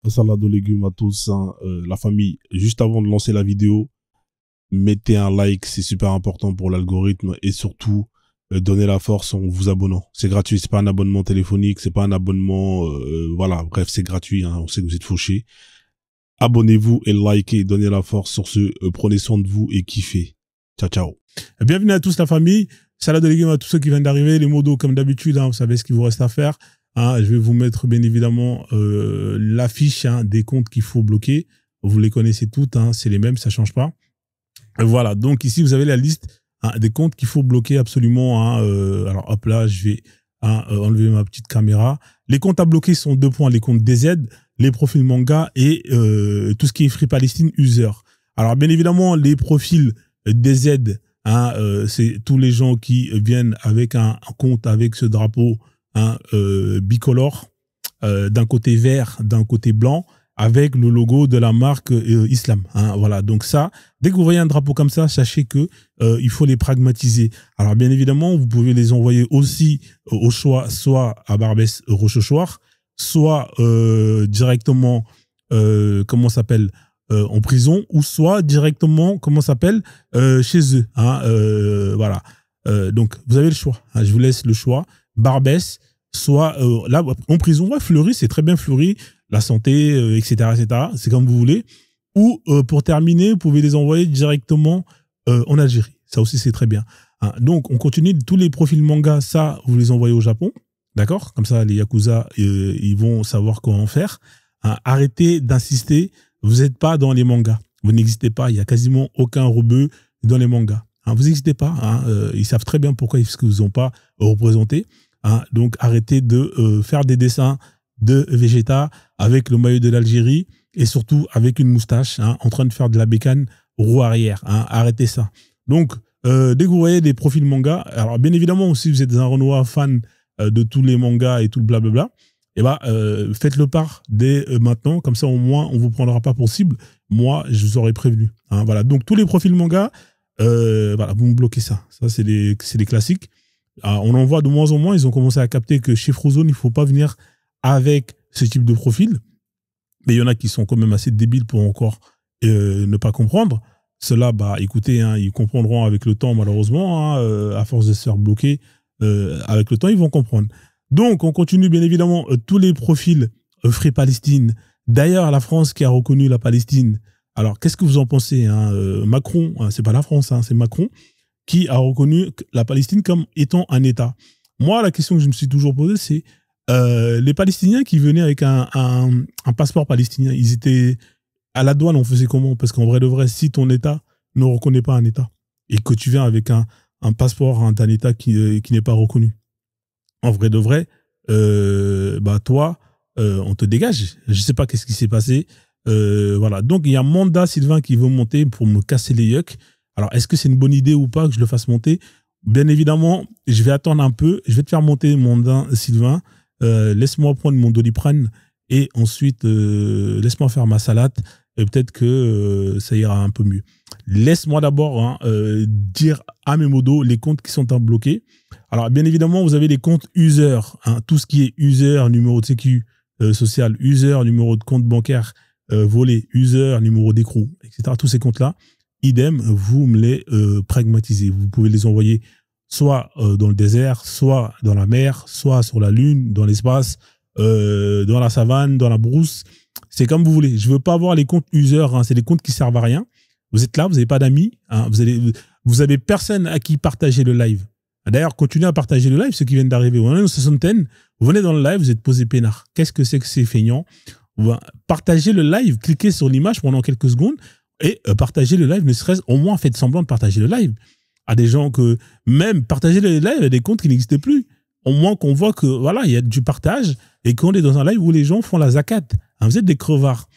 Salade aux légumes à tous, hein, la famille. Juste avant de lancer la vidéo, mettez un like, c'est super important pour l'algorithme et surtout donnez la force en vous abonnant. C'est gratuit, c'est pas un abonnement téléphonique, c'est pas un abonnement, voilà, bref, c'est gratuit, hein, on sait que vous êtes fauchés. Abonnez-vous et likez, donnez la force sur ce, prenez soin de vous et kiffez. Ciao, ciao. Bienvenue à tous la famille. Salade de légumes à tous ceux qui viennent d'arriver. Les modos comme d'habitude, hein, vous savez ce qu'il vous reste à faire. Hein, je vais vous mettre bien évidemment l'affiche hein, des comptes qu'il faut bloquer. Vous les connaissez toutes, hein, c'est les mêmes, ça change pas. Voilà, donc ici vous avez la liste hein, des comptes qu'il faut bloquer absolument. Hein, alors hop là, je vais enlever ma petite caméra. Les comptes à bloquer sont 2 points, les comptes DZ, les profils manga et tout ce qui est Free Palestine user. Alors bien évidemment, les profils DZ, hein, c'est tous les gens qui viennent avec un compte avec ce drapeau hein, bicolore, d'un côté vert, d'un côté blanc, avec le logo de la marque Islam. Hein, voilà, donc ça, dès que vous voyez un drapeau comme ça, sachez que il faut les pragmatiser. Alors bien évidemment, vous pouvez les envoyer aussi au choix, soit à Barbès Rochechouart, soit directement, comment s'appelle, en prison, ou soit directement, comment s'appelle, chez eux. Hein, voilà. Donc vous avez le choix. Hein, je vous laisse le choix. Barbès, soit là en prison, ouais, Fleury, c'est très bien Fleury, la santé, etc., etc. C'est comme vous voulez. Ou pour terminer, vous pouvez les envoyer directement en Algérie. Ça aussi, c'est très bien. Hein, donc, on continue. Tous les profils manga, ça, vous les envoyez au Japon. D'accord? Comme ça, les Yakuza, ils vont savoir comment faire. Hein, arrêtez d'insister. Vous n'êtes pas dans les mangas. Vous n'existez pas. Il n'y a quasiment aucun rebeu dans les mangas. Hein, vous n'existez pas. Hein, ils savent très bien pourquoi ils ne vous ont pas représenté. Hein, donc, arrêtez de faire des dessins de Vegeta avec le maillot de l'Algérie et surtout avec une moustache hein, en train de faire de la bécane roue arrière. Hein, arrêtez ça. Donc, dès que vous voyez des profils manga, alors bien évidemment, si vous êtes un Renoir fan de tous les mangas et tout le blablabla, eh ben, faites-le part dès maintenant. Comme ça, au moins, on ne vous prendra pas pour cible. Moi, je vous aurais prévenu. Hein, voilà. Donc, tous les profils manga, voilà, vous me bloquez ça. Ça, c'est des classiques. Alors, on en voit de moins en moins. Ils ont commencé à capter que chez Frozone, il ne faut pas venir avec ce type de profil. Mais il y en a qui sont quand même assez débiles pour encore ne pas comprendre. Ceux-là, bah, écoutez, hein, ils comprendront avec le temps, malheureusement. Hein, à force de se faire bloquer, avec le temps, ils vont comprendre. Donc, on continue, bien évidemment, tous les profils Free Palestine. D'ailleurs, la France qui a reconnu la Palestine. Alors, qu'est-ce que vous en pensez hein, Macron, hein, c'est pas la France, hein, c'est Macron, qui a reconnu la Palestine comme étant un État. Moi, la question que je me suis toujours posée, c'est les Palestiniens qui venaient avec un passeport palestinien, ils étaient à la douane, on faisait comment? Parce qu'en vrai de vrai, si ton État ne reconnaît pas un État et que tu viens avec un passeport hein, d'un État qui n'est pas reconnu, en vrai de vrai, bah toi, on te dégage. Je sais pas qu'est-ce qui s'est passé. Voilà. Donc il y a Manda Sylvain qui veut monter pour me casser les yucks. Alors est-ce que c'est une bonne idée ou pas que je le fasse monter? Bien évidemment, je vais attendre un peu. Je vais te faire monter Manda Sylvain. Laisse-moi prendre mon Doliprane et ensuite laisse-moi faire ma salade et peut-être que ça ira un peu mieux. Laisse-moi d'abord hein, dire à mes modos les comptes qui sont à bloquer. Alors bien évidemment vous avez les comptes user, hein, tout ce qui est user, numéro de sécu social, user, numéro de compte bancaire volé, user, numéro d'écrou, etc. Tous ces comptes là, idem, vous me les pragmatisez. Vous pouvez les envoyer soit dans le désert, soit dans la mer, soit sur la lune, dans l'espace, dans la savane, dans la brousse. C'est comme vous voulez. Je veux pas avoir les comptes user, hein, c'est des comptes qui servent à rien. Vous êtes là, vous n'avez pas d'amis, hein, vous avez personne à qui partager le live. D'ailleurs, continuez à partager le live, ceux qui viennent d'arriver. On est une soixantaine, vous venez dans le live, vous êtes posé peinard. Qu'est-ce que c'est feignant? Partagez le live, cliquez sur l'image pendant quelques secondes et partagez le live, ne serait-ce au moins faites semblant de partager le live. À des gens que même partager le live à des comptes qui n'existaient plus. Au moins qu'on voit que voilà, il y a du partage et qu'on est dans un live où les gens font la zakat. Hein, vous êtes des crevards.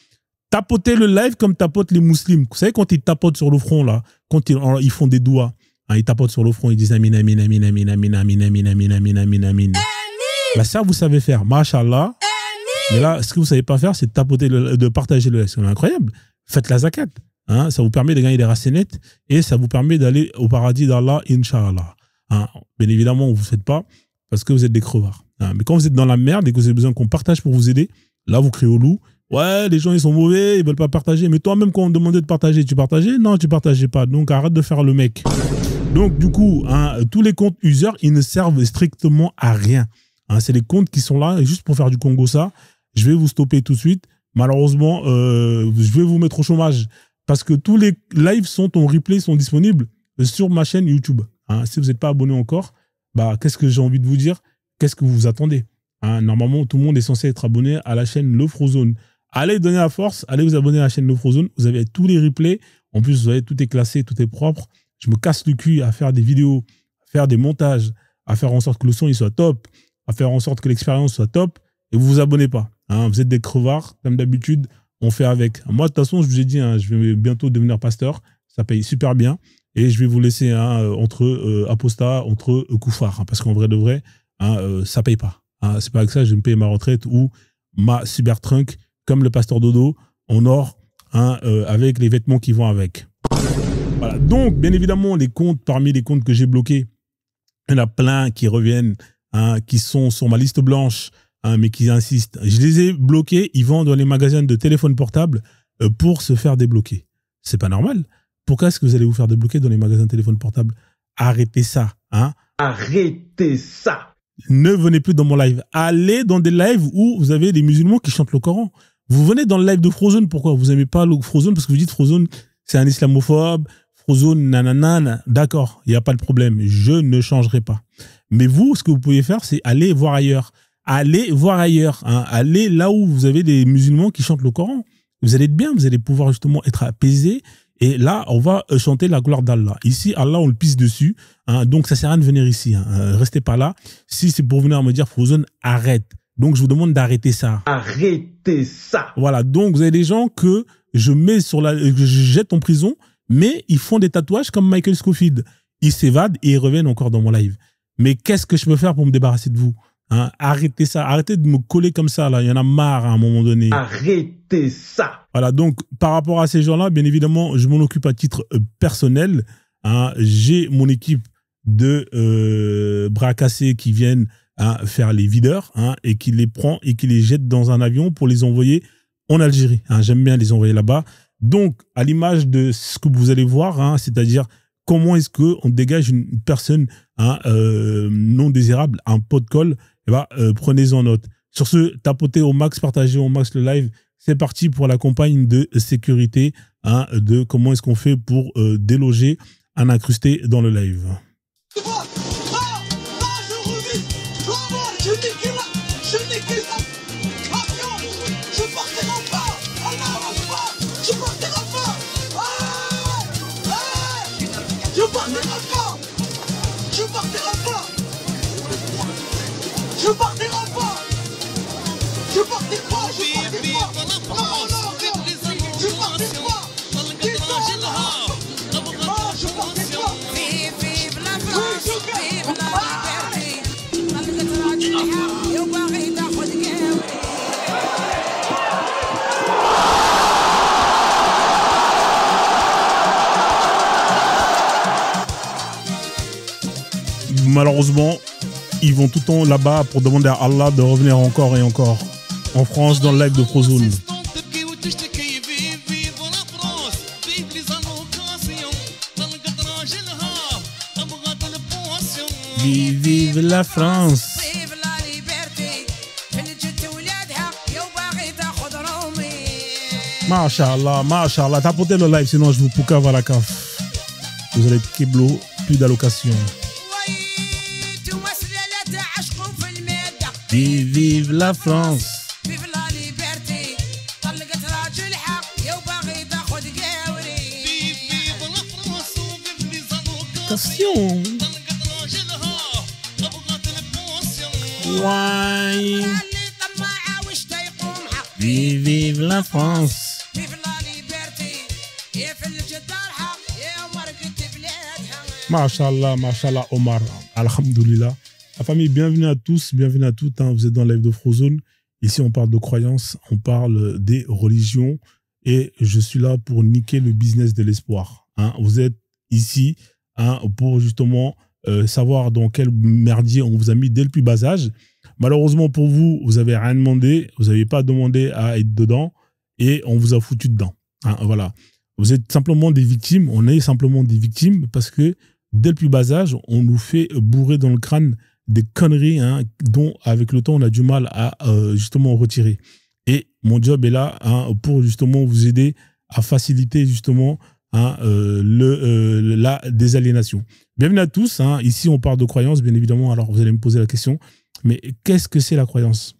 Tapotez le live comme tapotent les musulmans. Vous savez quand ils tapotent sur le front là, quand ils font des doigts, hein, ils tapotent sur le front, ils disent amin amin amin amin amin amin amin amin amin amin amin. Là ça vous savez faire, mashallah. Mais là ce que vous savez pas faire, c'est de tapoter de partager le live. C'est incroyable. Faites la zakat. Hein, ça vous permet de gagner des racénettes et ça vous permet d'aller au paradis d'Allah, Inch'Allah. Hein, bien évidemment, vous ne faites pas parce que vous êtes des crevards. Hein, mais quand vous êtes dans la merde et que vous avez besoin qu'on partage pour vous aider, là, vous criez au loup Ouais, les gens, ils sont mauvais, ils veulent pas partager. Mais toi-même, quand on te demandait de partager, tu partageais? Non, tu partageais pas. Donc, arrête de faire le mec. Donc, du coup, hein, tous les comptes users, ils ne servent strictement à rien. Hein, c'est les comptes qui sont là, juste pour faire du Congo ça. Je vais vous stopper tout de suite. Malheureusement, je vais vous mettre au chômage parce que tous les lives sont en replay, sont disponibles sur ma chaîne YouTube. Hein, si vous n'êtes pas abonné encore, bah, qu'est-ce que j'ai envie de vous dire? Qu'est-ce que vous attendez? Hein, normalement, tout le monde est censé être abonné à la chaîne Le Frozone. Allez donner la force, allez vous abonner à la chaîne Le Frozone. Vous avez tous les replays. En plus, vous avez tout est classé, tout est propre. Je me casse le cul à faire des vidéos, à faire des montages, à faire en sorte que le son il soit top, à faire en sorte que l'expérience soit top. Et vous vous abonnez pas. Hein, vous êtes des crevards, comme d'habitude. On fait avec. Moi, de toute façon, je vous ai dit, hein, je vais bientôt devenir pasteur. Ça paye super bien. Et je vais vous laisser entre apostat, entre koufars. Hein, parce qu'en vrai de vrai, ça paye pas. Hein, c'est pas avec ça que je vais me payer ma retraite ou ma Cybertrunk comme le pasteur Dodo en or avec les vêtements qui vont avec. Voilà. Donc, bien évidemment, les comptes, parmi les comptes que j'ai bloqués, il y en a plein qui reviennent, qui sont sur ma liste blanche, mais qui insistent. Je les ai bloqués, ils vont dans les magasins de téléphones portables pour se faire débloquer. C'est pas normal. Pourquoi est-ce que vous allez vous faire débloquer dans les magasins de téléphones portables? Arrêtez ça. Hein. Arrêtez ça. Ne venez plus dans mon live. Allez dans des lives où vous avez des musulmans qui chantent le Coran. Vous venez dans le live de Frozone, pourquoi? Vous n'aimez pas le Frozone parce que vous dites Frozone, c'est un islamophobe, Frozone, nanana, d'accord, il n'y a pas de problème, je ne changerai pas. Mais vous, ce que vous pouvez faire, c'est aller voir ailleurs. Allez voir ailleurs, hein. Allez là où vous avez des musulmans qui chantent le Coran. Vous allez être bien, vous allez pouvoir justement être apaisé. Et là, on va chanter la gloire d'Allah. Ici, Allah, on le pisse dessus. Hein, donc, ça sert à rien de venir ici. Hein. Restez pas là. Si c'est pour venir me dire, Frozone, arrête. Donc, je vous demande d'arrêter ça. Arrêtez ça. Voilà. Donc, vous avez des gens que je mets que je jette en prison, mais ils font des tatouages comme Michael Scofield. Ils s'évadent et ils reviennent encore dans mon live. Mais qu'est-ce que je peux faire pour me débarrasser de vous? Hein, arrêtez ça. Arrêtez de me coller comme ça, là. Il y en a marre à un moment donné. Arrêtez ça. Voilà. Donc, par rapport à ces gens-là, bien évidemment, je m'en occupe à titre personnel. Hein, j'ai mon équipe de bras cassés qui viennent faire les videurs et qui les prend et qui les jette dans un avion pour les envoyer en Algérie. Hein, j'aime bien les envoyer là-bas. Donc, à l'image de ce que vous allez voir, c'est-à-dire comment est-ce qu'on dégage une personne non désirable, un pot de colle, prenez-en note. Sur ce, tapotez au max, partagez au max le live. C'est parti pour la campagne de sécurité de comment est-ce qu'on fait pour déloger un incrusté dans le live. Malheureusement, ils vont tout le temps là-bas pour demander à Allah de revenir encore et encore. En France, dans le live de Frozone. Vive, vive la France. Masha'Allah, Masha'Allah. Tapotez le live, sinon je vous poucave à la CAF. Vous allez être keblo, plus d'allocation. Vive, vive la France. Vive la liberté. Attention. Ouais. Vive, vive la France. Vive la liberté. Masha'Allah, Masha'Allah, Omar. Alhamdulillah. La famille, bienvenue à tous, bienvenue à toutes. Vous êtes dans le live de Frozone. Ici, on parle de croyances, on parle des religions. Et je suis là pour niquer le business de l'espoir. Vous êtes ici pour justement savoir dans quel merdier on vous a mis dès le plus bas âge. Malheureusement pour vous, vous n'avez rien demandé. Vous n'avez pas demandé à être dedans. et on vous a foutu dedans. Hein, voilà. Vous êtes simplement des victimes, on est simplement des victimes parce que dès le plus bas âge, on nous fait bourrer dans le crâne des conneries hein, dont, avec le temps, on a du mal à justement retirer. Et mon job est là hein, pour justement vous aider à faciliter justement hein, la désaliénation. Bienvenue à tous. Hein. Ici, on parle de croyances, bien évidemment. Alors, vous allez me poser la question, mais qu'est-ce que c'est la croyance?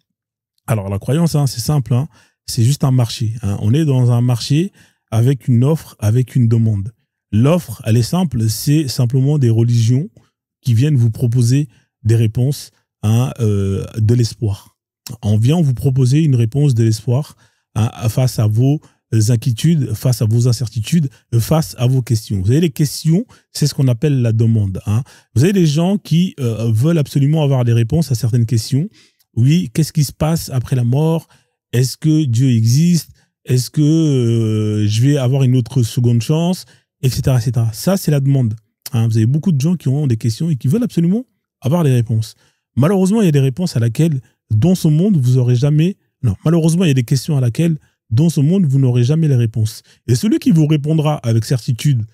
Alors, la croyance, hein, c'est simple. Hein, c'est juste un marché. Hein. On est dans un marché avec une offre, avec une demande. L'offre, elle est simple. C'est simplement des religions qui viennent vous proposer des réponses hein, de l'espoir. On vient vous proposer une réponse de l'espoir hein, face à vos inquiétudes, face à vos incertitudes, face à vos questions. Vous avez les questions, c'est ce qu'on appelle la demande. Hein. Vous avez des gens qui veulent absolument avoir des réponses à certaines questions. Oui, qu'est-ce qui se passe après la mort? Est-ce que Dieu existe? Est-ce que je vais avoir une autre seconde chance? Etc. etc. Ça, c'est la demande. Hein. Vous avez beaucoup de gens qui ont des questions et qui veulent absolument avoir les réponses. Malheureusement, il y a des réponses à laquelle, dans ce monde, vous n'aurez jamais... Non, malheureusement, il y a des questions à laquelle, dans ce monde, vous n'aurez jamais les réponses. Et celui qui vous répondra avec certitude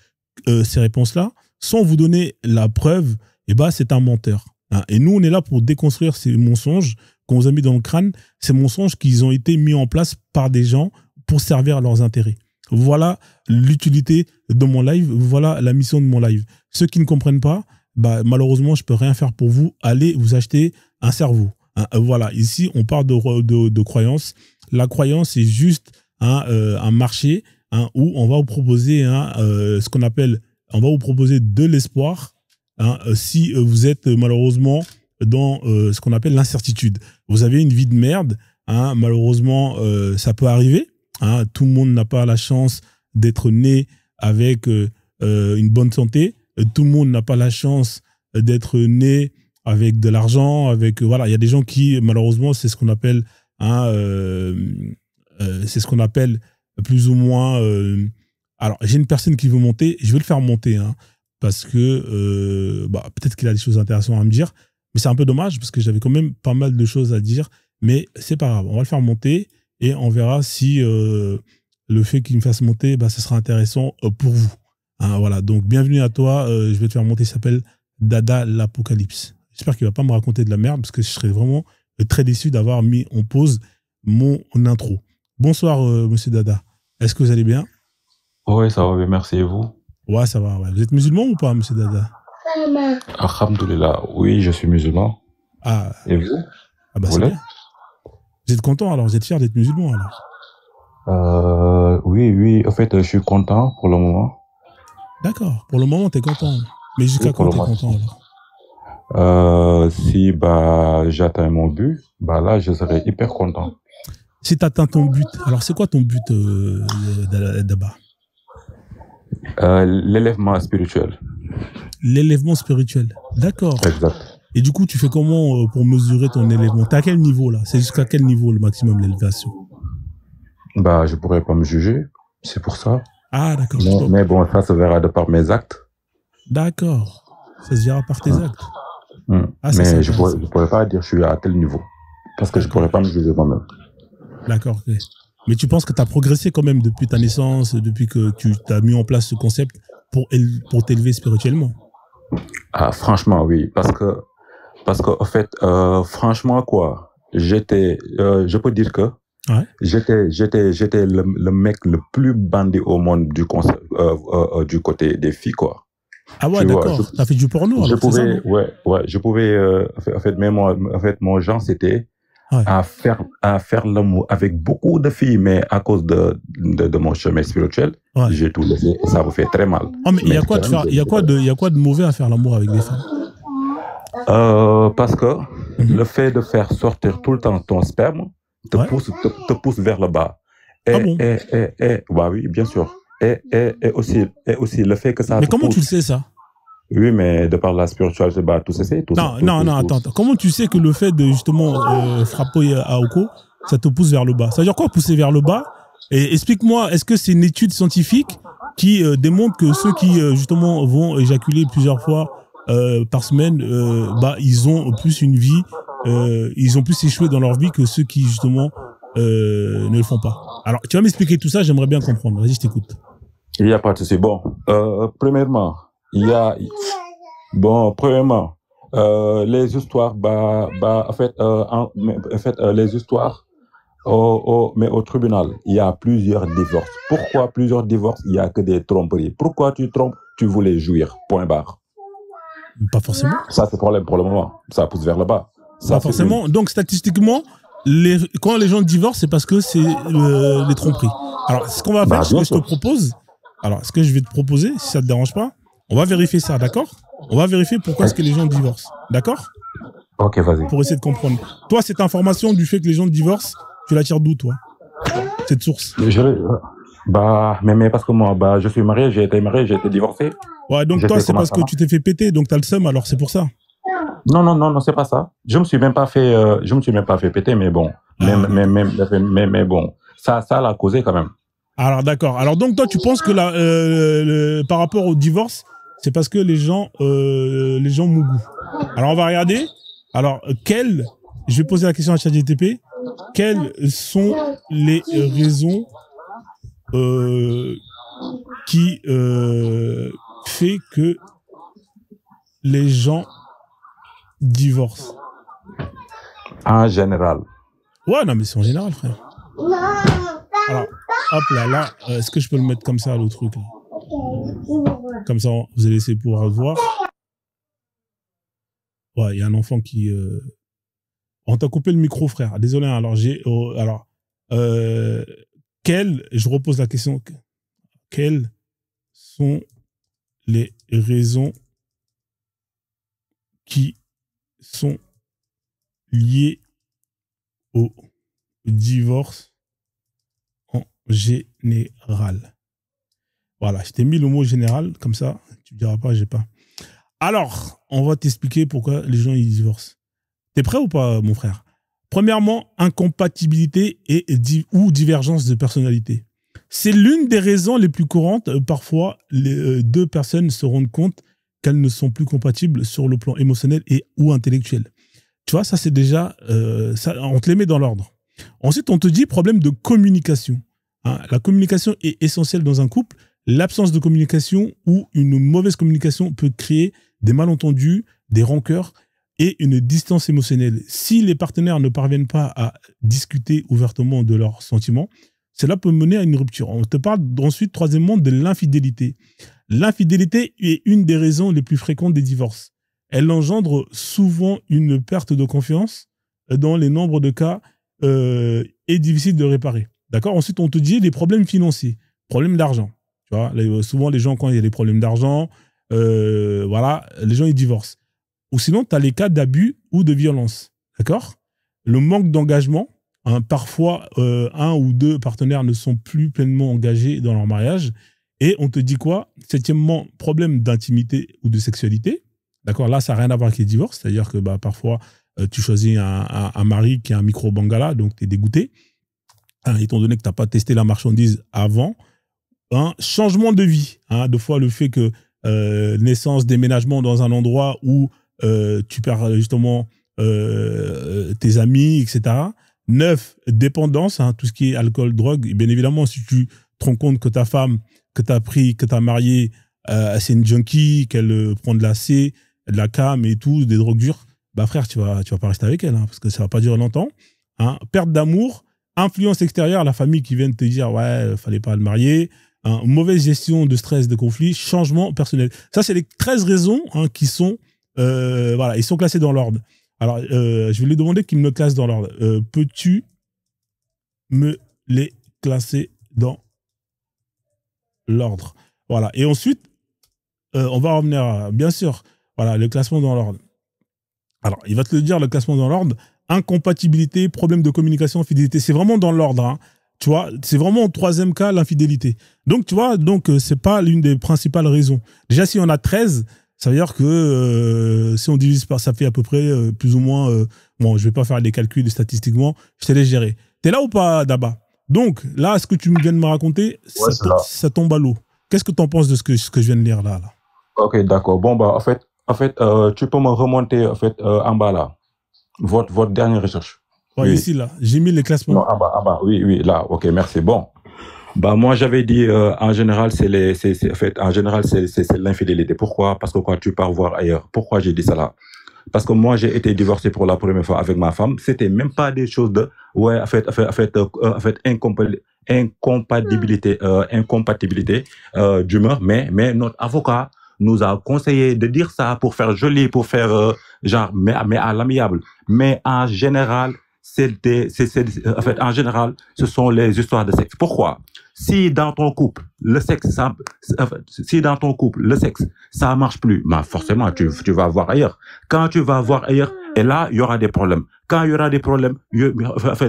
ces réponses-là, sans vous donner la preuve, eh ben, c'est un menteur. Hein. Et nous, on est là pour déconstruire ces mensonges qu'on vous a mis dans le crâne, ces mensonges qui ont été mis en place par des gens pour servir leurs intérêts. Voilà l'utilité de mon live, voilà la mission de mon live. Ceux qui ne comprennent pas, bah, malheureusement, je ne peux rien faire pour vous. Allez vous acheter un cerveau. Hein, voilà, ici, on parle de croyance. La croyance, c'est juste hein, un marché hein, où on va vous proposer hein, ce qu'on appelle, on va vous proposer de l'espoir hein, si vous êtes malheureusement dans ce qu'on appelle l'incertitude. Vous avez une vie de merde, hein, malheureusement, ça peut arriver. Hein, tout le monde n'a pas la chance d'être né avec une bonne santé. Tout le monde n'a pas la chance d'être né avec de l'argent. Avec voilà, il y a des gens qui malheureusement c'est ce qu'on appelle hein, c'est ce qu'on appelle plus ou moins. Alors j'ai une personne qui veut monter, je vais le faire monter hein, parce que bah, peut-être qu'il a des choses intéressantes à me dire, mais c'est un peu dommage parce que j'avais quand même pas mal de choses à dire. Mais c'est pas grave, on va le faire monter. Et on verra si le fait qu'il me fasse monter, bah, ce sera intéressant pour vous. Hein, voilà, donc bienvenue à toi. Je vais te faire monter, il s'appelle Dada l'Apocalypse. J'espère qu'il ne va pas me raconter de la merde parce que je serais vraiment très déçu d'avoir mis en pause mon intro. Bonsoir, monsieur Dada. Est-ce que vous allez bien? Oui, ça va bien, merci. Et vous? Ouais, ça va. Ouais. Vous êtes musulman ou pas, monsieur Dada? Alhamdoulilah, oui, je suis musulman. Ah, Et vous? ah bah c'est bien. Vous êtes content alors? Vous êtes fier d'être musulman alors? Oui, oui. En fait, je suis content pour le moment. D'accord. Pour le moment, tu es content. Mais jusqu'à quand tu es content alors? Si bah, j'atteins mon but, bah là, je serai hyper content. Si tu atteins ton but, alors c'est quoi ton but d'abord? L'élèvement spirituel. L'élèvement spirituel. D'accord. Exact. Et du coup, tu fais comment pour mesurer ton élèvement? T'es à quel niveau là? C'est jusqu'à quel niveau le maximum l'élévation? Bah, je pourrais pas me juger, c'est pour ça. Ah, d'accord. Mais bon, ça se verra de par mes actes. D'accord. Ça se verra par tes actes. Ah, mais je pourrais pas dire que je suis à tel niveau. Parce que je pourrais pas me juger moi-même. D'accord, ok. Mais tu penses que tu as progressé quand même depuis ta naissance, depuis que tu as mis en place ce concept pour t'élever spirituellement? Ah, franchement, oui. Parce que en fait, franchement, quoi, je peux dire que ouais. j'étais le mec le plus bandé au monde du côté des filles, quoi. Ah ouais, d'accord. T'as fait du porno, alors, c'est ça, non? Ouais, je pouvais, en fait, mais mon genre, c'était à faire l'amour avec beaucoup de filles, mais à cause de mon chemin spirituel, j'ai tout laissé et ça me fait très mal. Oh, mais il y a quoi de mauvais à faire l'amour avec des femmes? Parce que le fait de faire sortir tout le temps ton sperme te pousse vers le bas. Bah oui, bien sûr. Et aussi le fait que ça. Mais comment tu le sais ça? Oui, mais de par la spiritualité, bah tout c'est tout. Non, attends. Comment tu sais que le fait de justement frapper à Oko, ça te pousse vers le bas? Ça veut dire quoi, pousser vers le bas? Et explique-moi, est-ce que c'est une étude scientifique qui démontre que ceux qui justement vont éjaculer plusieurs fois par semaine, bah ils ont plus une vie, ils ont plus échoué dans leur vie que ceux qui justement ne le font pas. Alors, tu vas m'expliquer tout ça, j'aimerais bien comprendre. Vas-y, je t'écoute. Il n'y a pas de souci. Bon, premièrement, les histoires, les histoires, mais au tribunal, il y a plusieurs divorces. Pourquoi plusieurs divorces? Il n'y a que des tromperies. Pourquoi tu trompes? Tu voulais jouir. Point barre. Pas forcément. Ça, c'est le problème pour le moment. Ça pousse vers le bas. Ça, pas forcément. Donc, statistiquement, quand les gens divorcent, c'est parce que c'est les tromperies. Alors, ce qu'on va faire, ce que je te propose, alors, ce que je vais te proposer, si ça ne te dérange pas, on va vérifier ça, d'accord? On va vérifier pourquoi est-ce que les gens divorcent, d'accord? Ok, vas-y. Pour essayer de comprendre. Toi, cette information du fait que les gens divorcent, tu la tires d'où, toi? Cette source? Mais parce que moi, je suis marié, j'ai été divorcé. Ouais, donc toi, c'est parce que tu t'es fait péter, donc t'as le seum, alors c'est pour ça. Non, c'est pas ça. Je me suis même pas fait péter, mais bon. Mais bon, ça l'a causé quand même. Alors, d'accord. Alors, donc, toi, tu penses que par rapport au divorce, c'est parce que les gens mougou. Alors, on va regarder. Alors, je vais poser la question à ChatGPT. Quelles sont les raisons qui fait que les gens divorcent? En général. Ouais, non, mais c'est en général, frère. Alors, hop là, est-ce que je peux le mettre comme ça, le truc là? Comme ça, vous allez essayer de pouvoir voir. Ouais, il y a un enfant qui... On t'a coupé le micro, frère. Désolé, alors je repose la question. Quelles sont les raisons qui sont liées au divorce en général? Voilà, je t'ai mis le mot général, comme ça, tu ne diras pas, j'ai pas. Alors, on va t'expliquer pourquoi les gens ils divorcent. T'es prêt ou pas, mon frère? Premièrement, incompatibilité ou divergence de personnalité. C'est l'une des raisons les plus courantes. Parfois, les deux personnes se rendent compte qu'elles ne sont plus compatibles sur le plan émotionnel ou intellectuel. Tu vois, ça c'est déjà... on te les met dans l'ordre. Ensuite, on te dit problème de communication. Hein, la communication est essentielle dans un couple. L'absence de communication ou une mauvaise communication peut créer des malentendus, des rancœurs et une distance émotionnelle. Si les partenaires ne parviennent pas à discuter ouvertement de leurs sentiments, cela peut mener à une rupture. On te parle ensuite, troisièmement, de l'infidélité. L'infidélité est une des raisons les plus fréquentes des divorces. Elle engendre souvent une perte de confiance. Dans les nombres de cas, est difficile de réparer. D'accord? Ensuite, on te dit les problèmes financiers, problèmes d'argent. Tu vois, souvent, les gens, quand il y a des problèmes d'argent, voilà, les gens, ils divorcent. Ou sinon, tu as les cas d'abus ou de violence. D'accord? Le manque d'engagement. Hein, parfois, un ou deux partenaires ne sont plus pleinement engagés dans leur mariage. Et on te dit quoi? Septièmement, problème d'intimité ou de sexualité. D'accord? Là, ça n'a rien à voir avec les divorces. C'est-à-dire que parfois, tu choisis un mari qui a un micro-bangala, donc tu es dégoûté. Hein, étant donné que tu n'as pas testé la marchandise avant. Hein, changement de vie. Hein, deux fois, le fait que naissance, déménagement dans un endroit où tu perds justement tes amis, etc. 9, dépendance, hein, tout ce qui est alcool, drogue. Et bien évidemment, si tu te rends compte que ta femme, que tu as mariée, c'est une junkie, qu'elle prend de la C, de la cam et tout, des drogues dures, frère, tu vas pas rester avec elle, hein, parce que ça va pas durer longtemps. Hein. Perte d'amour, influence extérieure, la famille qui vient de te dire, ouais, fallait pas le marier. Hein, mauvaise gestion de stress, de conflit, changement personnel. Ça, c'est les 13 raisons hein, qui sont, voilà, ils sont classés dans l'ordre. Alors, je vais lui demander qu'il me le classe dans l'ordre. Peux-tu me les classer dans l'ordre? Voilà. Et ensuite, on va revenir à, bien sûr, voilà, le classement dans l'ordre. Alors, il va te le dire, le classement dans l'ordre. Incompatibilité, problème de communication, fidélité. C'est vraiment dans l'ordre. Hein. Tu vois, c'est vraiment au troisième cas, l'infidélité. Donc, tu vois, c'est pas l'une des principales raisons. Déjà, si on a 13, ça veut dire que si on divise par, ça fait à peu près plus ou moins, bon, je vais pas faire les calculs statistiquement, je te laisse gérer. T'es là ou pas, Daba? Donc, là, ce que tu viens de me raconter, ouais, ça tombe à l'eau. Qu'est-ce que tu en penses de ce que je viens de lire là? Ok, d'accord. Bon, en fait, tu peux me remonter en bas là, votre dernière recherche. Ouais, oui. Ici, là, j'ai mis les classements. Non, oui, là, ok, merci. Bon. Bah, moi, j'avais dit, en général, c'est l'infidélité. Pourquoi? Parce que quand tu pars voir ailleurs. Pourquoi j'ai dit ça là? Parce que moi, j'ai été divorcé pour la première fois avec ma femme. C'était même pas des choses de, ouais, incompatibilité d'humeur. Mais notre avocat nous a conseillé de dire ça pour faire joli, pour faire, genre, mais à l'amiable. Mais en général, en général, ce sont les histoires de sexe. Pourquoi? Si dans ton couple, le sexe, ça marche plus, bah forcément, tu vas voir ailleurs. Quand tu vas voir ailleurs, et là, il y aura des problèmes. Quand il y aura des problèmes, il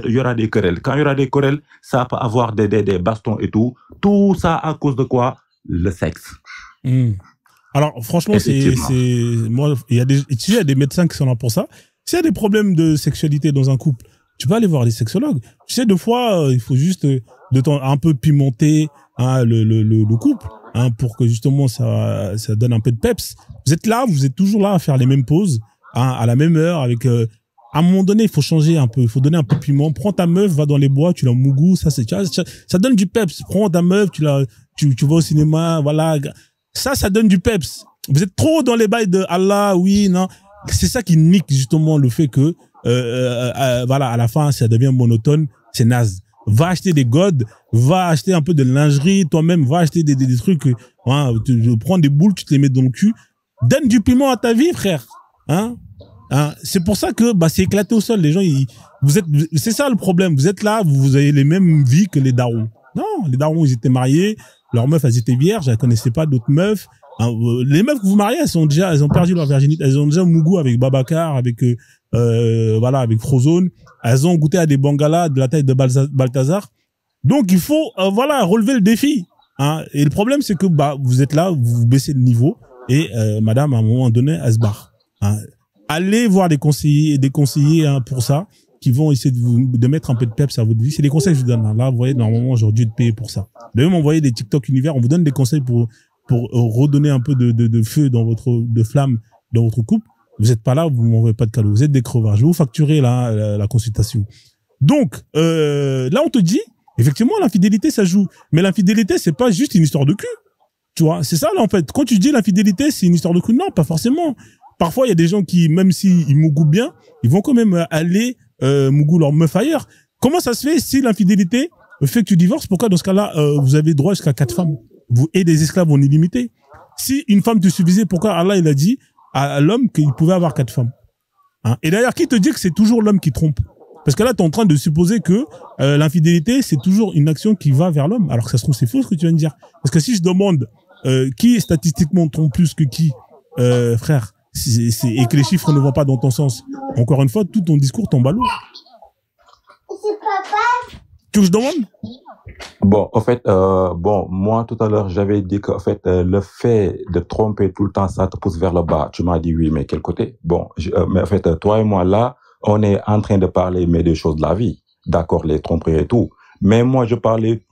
y aura des querelles. Quand il y aura des querelles, ça peut avoir des bastons et tout. Tout ça à cause de quoi? Le sexe. Alors, franchement, moi, il y a des médecins qui sont là pour ça. S'il y a des problèmes de sexualité dans un couple, tu peux aller voir les sexologues. Tu sais, des fois, il faut juste un peu pimenter le couple, pour que justement ça donne un peu de peps. Vous êtes toujours là à faire les mêmes pauses, à la même heure, avec à un moment donné, il faut changer un peu, il faut donner un peu de piment. Prends ta meuf, va dans les bois, tu la mougou, ça donne du peps. Prends ta meuf, tu vas au cinéma, voilà. Ça donne du peps. Vous êtes trop dans les bails de Allah, oui, non. C'est ça qui nique justement le fait que voilà, à la fin ça devient monotone, c'est naze. Va acheter des godes, va acheter un peu de lingerie, toi-même va acheter des trucs, tu prends des boules, tu te les mets dans le cul. Donne du piment à ta vie, frère. C'est pour ça que c'est éclaté au sol. Les gens, c'est ça le problème. Vous êtes là, vous avez les mêmes vies que les darons. Non, les darons, ils étaient mariés, leurs meufs, elles étaient vierges, elles connaissaient pas d'autres meufs. Les meufs que vous mariez, elles ont perdu leur virginité, elles ont déjà mougou avec Babacar, avec voilà, avec Frozone. Elles ont goûté à des bangalas de la taille de Balthazar. Donc il faut voilà, relever le défi. Et le problème, c'est que vous êtes là, vous baissez le niveau et madame, à un moment donné, elle se barre. Allez voir des conseillers pour ça, qui vont essayer de mettre un peu de peps à votre vie. C'est les conseils que je vous donne. Là, vous voyez, normalement, aujourd'hui, de payer pour ça. Vous devez m'envoyer des TikTok univers. On vous donne des conseils pour redonner un peu de feu de flamme dans votre couple. Vous n'êtes pas là, vous m'envoyez pas de cadeau. Vous êtes des crevards. Je vais vous facturer la consultation. Donc, là, on te dit, effectivement, l'infidélité, ça joue. Mais l'infidélité, c'est pas juste une histoire de cul. Tu vois, c'est ça, là, en fait. Quand tu dis l'infidélité, c'est une histoire de cul. Non, pas forcément. Parfois, il y a des gens qui, même s'ils mougouent bien, ils vont quand même aller mougou leur meuf ailleurs. Comment ça se fait si l'infidélité fait que tu divorces? Pourquoi dans ce cas-là, vous avez droit jusqu'à 4 femmes? Vous et des esclaves en illimité. Si une femme te suffisait, pourquoi Allah il a dit à l'homme qu'il pouvait avoir 4 femmes? Et d'ailleurs, qui te dit que c'est toujours l'homme qui trompe? Parce que là, tu es en train de supposer que l'infidélité, c'est toujours une action qui va vers l'homme. Alors que ça se trouve, c'est faux ce que tu viens de dire. Parce que si je demande qui statistiquement trompe plus que qui, frère, et que les chiffres ne vont pas dans ton sens, encore une fois, tout ton discours tombe à l'eau. Tu veux que je demande? Bon, en fait, moi, tout à l'heure, j'avais dit que, en fait, le fait de tromper tout le temps, ça te pousse vers le bas. Tu m'as dit oui, mais quel côté? Bon, mais en fait, toi et moi, là, on est en train de parler, mais des choses de la vie. D'accord, les tromperies et tout. Mais moi, je parlais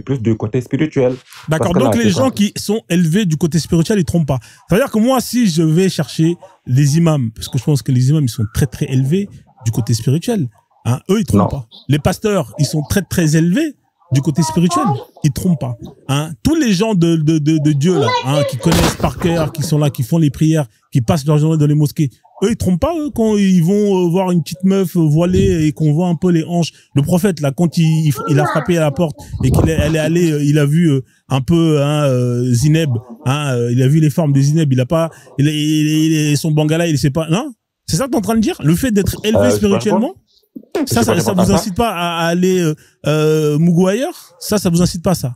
plus du côté spirituel. D'accord, donc là, les gens qui sont élevés du côté spirituel, ils trompent pas. Ça veut dire que moi, si je vais chercher les imams, parce que je pense que les imams, ils sont très, très élevés du côté spirituel, eux, ils trompent pas. Les pasteurs, ils sont très, très élevés du côté spirituel, ils trompent pas. Tous les gens de Dieu, là, qui connaissent par cœur, qui sont là, qui font les prières, qui passent leur journée dans les mosquées, eux, ils trompent pas, eux, quand ils vont voir une petite meuf voilée et qu'on voit un peu les hanches. Le prophète, là, quand il a frappé à la porte et elle est allée, il a vu un peu Zineb, il a vu les formes de Zineb, il a pas, son bangala, il sait pas, non? C'est ça que t'es en train de dire? Le fait d'être élevé spirituellement? Ça vous incite pas à aller mougou ailleurs? Ça vous incite pas ça?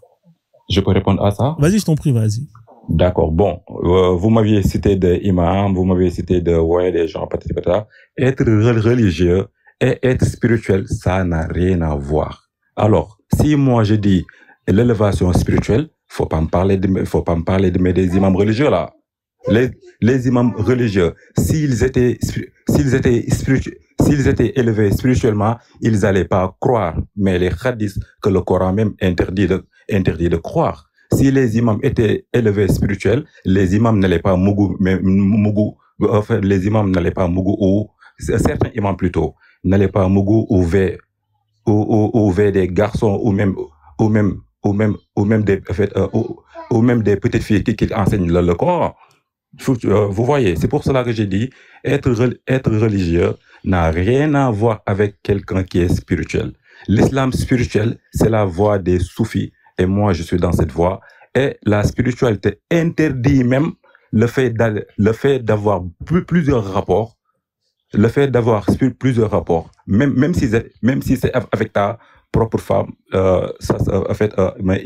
Je peux répondre à ça? Vas-y, je t'en prie, vas-y. D'accord. Bon, vous m'aviez cité des imams, vous m'aviez cité des gens, patata. Être religieux et être spirituel, ça n'a rien à voir. Alors, si moi je dis l'élévation spirituelle, faut pas me parler de des imams religieux là. Les imams religieux, s'ils étaient élevés spirituellement, ils n'allaient pas croire. Mais les hadiths que le Coran même interdit de croire. Si les imams étaient élevés spirituels, les imams n'allaient pas mougou, ou certains imams plutôt n'allez pas à Mougou ou vers des garçons ou même des, en fait, ou même des petites filles qui enseignent le Coran. Vous voyez, c'est pour cela que j'ai dit, être religieux n'a rien à voir avec quelqu'un qui est spirituel. L'islam spirituel, c'est la voie des soufis. Et moi, je suis dans cette voie. Et la spiritualité interdit même le fait d'avoir plusieurs rapports. Le fait d'avoir plusieurs rapports, même si c'est avec ta propre femme, en fait, mais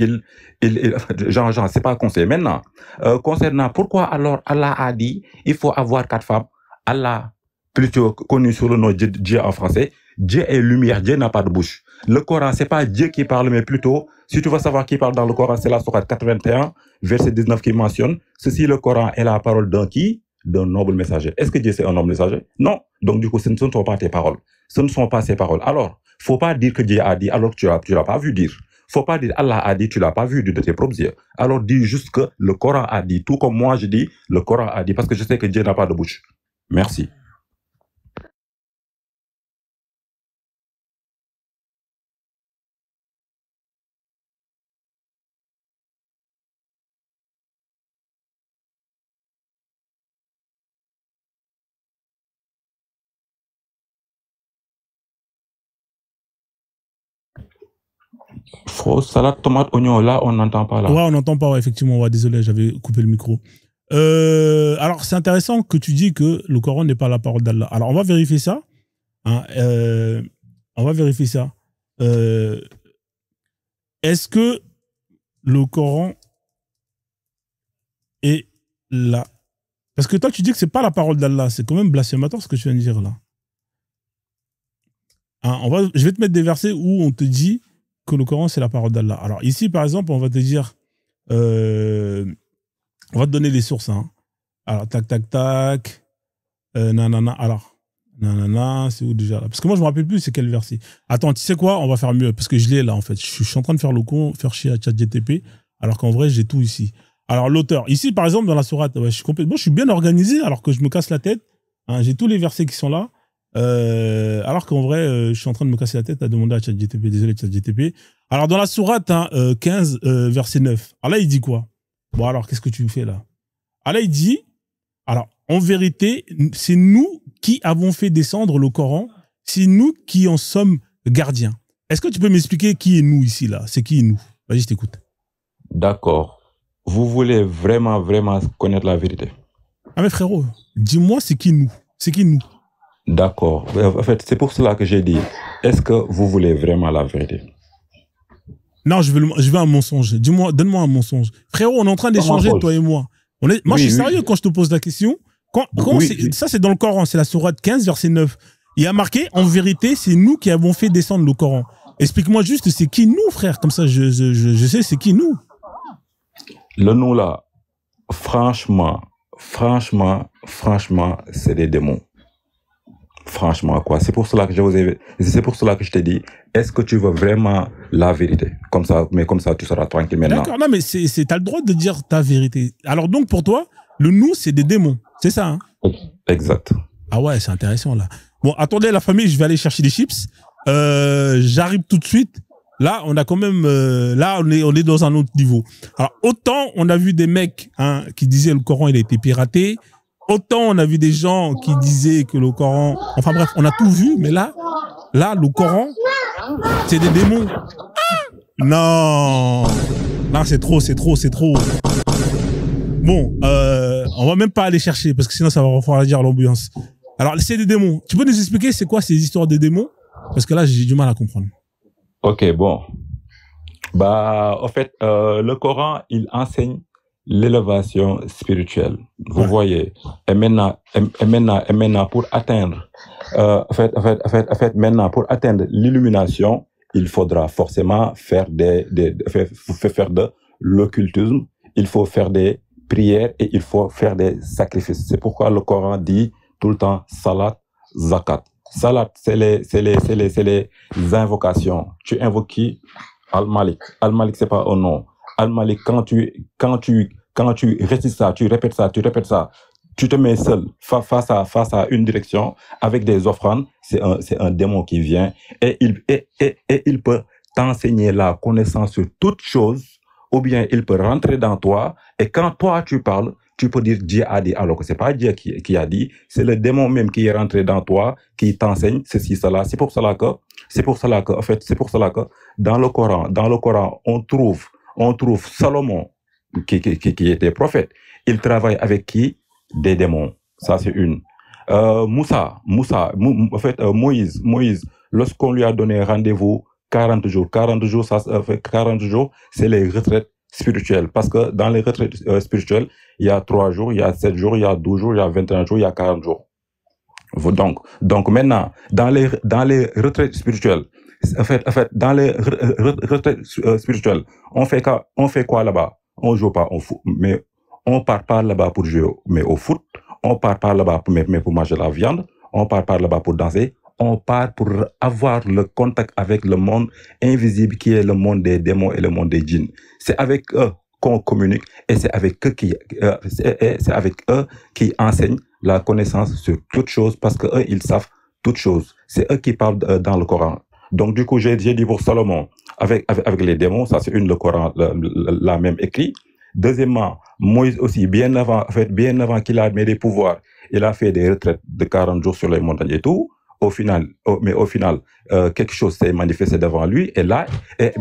genre, c'est pas conseillé. Maintenant, concernant pourquoi alors Allah a dit il faut avoir 4 femmes, Allah, plutôt connu sous le nom de Dieu en français, Dieu est lumière, Dieu n'a pas de bouche. Le Coran, c'est pas Dieu qui parle, mais plutôt, si tu veux savoir qui parle dans le Coran, c'est la sourate 81, verset 19 qui mentionne, ceci, le Coran est la parole d'un noble messager. Est-ce que Dieu c'est un noble messager? Non. Donc du coup, ce ne sont pas tes paroles. Ce ne sont pas ses paroles. Alors, faut pas dire que Dieu a dit alors que tu l'as pas vu dire. Faut pas dire Allah a dit, tu l'as pas vu de tes propres yeux. Alors dis juste que le Coran a dit, tout comme moi je dis, le Coran a dit, parce que je sais que Dieu n'a pas de bouche. Merci. Faux, salade, tomate, oignon, là, on n'entend pas là. Ouais, on n'entend pas, ouais, effectivement. Ouais, désolé, j'avais coupé le micro. Alors, c'est intéressant que tu dis que le Coran n'est pas la parole d'Allah. Alors, on va vérifier ça. Hein, on va vérifier ça. Est-ce que le Coran est là? Parce que toi, tu dis que c'est pas la parole d'Allah. C'est quand même blasphématoire ce que tu viens de dire là. Hein, je vais te mettre des versets où on te dit que le Coran, c'est la parole d'Allah. Alors ici, par exemple, on va te dire... on va te donner les sources. Hein. Alors, tac. Nanana. Alors, nanana, c'est où déjà là? Parce que moi, je me rappelle plus c'est quel verset. Attends, tu sais quoi? On va faire mieux. Parce que je l'ai là, en fait. Je suis en train de faire le con, faire chier à ChatGPT. Alors qu'en vrai, j'ai tout ici. Alors, l'auteur. Ici, par exemple, dans la sourate, ouais, je suis bien organisé alors que je me casse la tête. Hein, j'ai tous les versets qui sont là. Alors qu'en vrai, je suis en train de me casser la tête à demander à ChatGPT. Désolé, ChatGPT. Alors, dans la sourate 15, verset 9. Alors là, il dit quoi? Bon, alors, qu'est-ce que tu me fais là? Alors là, il dit, alors, en vérité, c'est nous qui avons fait descendre le Coran. C'est nous qui en sommes gardiens. Est-ce que tu peux m'expliquer qui est nous ici, là? C'est qui est nous? Vas-y, je t'écoute. D'accord. Vous voulez vraiment connaître la vérité? Ah, mais frérot, dis-moi, c'est qui nous? C'est qui nous? D'accord. En fait, c'est pour cela que j'ai dit, est-ce que vous voulez vraiment la vérité? Non, je veux un mensonge. Dis-moi, donne-moi un mensonge. Frérot, on est en train d'échanger, toi et moi. Moi, je suis sérieux quand je te pose la question. Ça, c'est dans le Coran, c'est la sourate 15, verset 9. Il y a marqué, en vérité, c'est nous qui avons fait descendre le Coran. Explique-moi juste, c'est qui nous, frère? Comme ça, je sais, c'est qui nous? Le nous, là, franchement, c'est des démons. Franchement, quoi. C'est pour cela que je t'ai dit, est-ce que tu veux vraiment la vérité? Comme ça, tu seras tranquille maintenant. D'accord, non, mais t'as le droit de dire ta vérité. Alors donc, pour toi, le nous, c'est des démons. C'est ça, hein? Exact. Ah ouais, c'est intéressant, là. Bon, attendez, la famille, je vais aller chercher des chips. J'arrive tout de suite. Là, on a quand même, on est dans un autre niveau. Alors, autant on a vu des mecs, hein, qui disaient le Coran, il a été piraté. Autant on a vu des gens qui disaient que le Coran, enfin bref, on a tout vu, mais là, le Coran, c'est des démons. Non, c'est trop. Bon, on va même pas aller chercher parce que sinon ça va refroidir l'ambiance. Alors, c'est des démons. Tu peux nous expliquer c'est quoi ces histoires de démons? Parce que là, j'ai du mal à comprendre. Ok, bon. En fait, le Coran, il enseigne l'élévation spirituelle. Vous voyez. Et maintenant, pour atteindre, maintenant, pour atteindre l'illumination, il faudra forcément faire faire de l'occultisme. Il faut faire des prières et il faut faire des sacrifices. C'est pourquoi le Coran dit tout le temps salat, zakat. Salat, c'est les invocations. Tu invoques qui? Al-Malik. Al-Malik, c'est pas un nom. Al-Malik, quand tu récites ça, tu répètes ça, tu te mets seul face à une direction avec des offrandes, c'est un démon qui vient et il peut t'enseigner la connaissance sur toute chose, ou bien il peut rentrer dans toi et quand toi tu parles, tu peux dire Dieu a dit, alors que c'est pas Dieu qui a dit, c'est le démon même qui est rentré dans toi, qui t'enseigne ceci, cela. C'est pour cela que, en fait, c'est pour cela que dans le Coran, on trouve Salomon, qui était prophète. Il travaille avec qui? Des démons. Ça, c'est une. Moïse, lorsqu'on lui a donné rendez-vous 40 jours, 40 jours, c'est les retraites spirituelles. Parce que dans les retraites spirituelles, il y a 3 jours, il y a 7 jours, il y a 12 jours, il y a 21 jours, il y a 40 jours. Donc maintenant, dans les retraites spirituelles, en fait, dans les retraites spirituelles, on fait quoi là-bas? On joue pas au foot, mais on part pas là-bas pour jouer, mais au foot. On part pas là-bas pour manger la viande. On part pas là-bas pour danser. On part pour avoir le contact avec le monde invisible qui est le monde des démons et le monde des djinns. C'est avec eux qu'on communique et c'est avec eux qui enseignent la connaissance sur toutes choses parce que eux ils savent toutes choses. C'est eux qui parlent dans le Coran. Donc du coup j'ai dit pour Salomon avec les démons, ça c'est le Coran l'a même écrit. Deuxièmement, Moïse aussi bien avant qu'il a mis des pouvoirs, il a fait des retraites de 40 jours sur les montagnes et tout. Au final, quelque chose s'est manifesté devant lui et là, et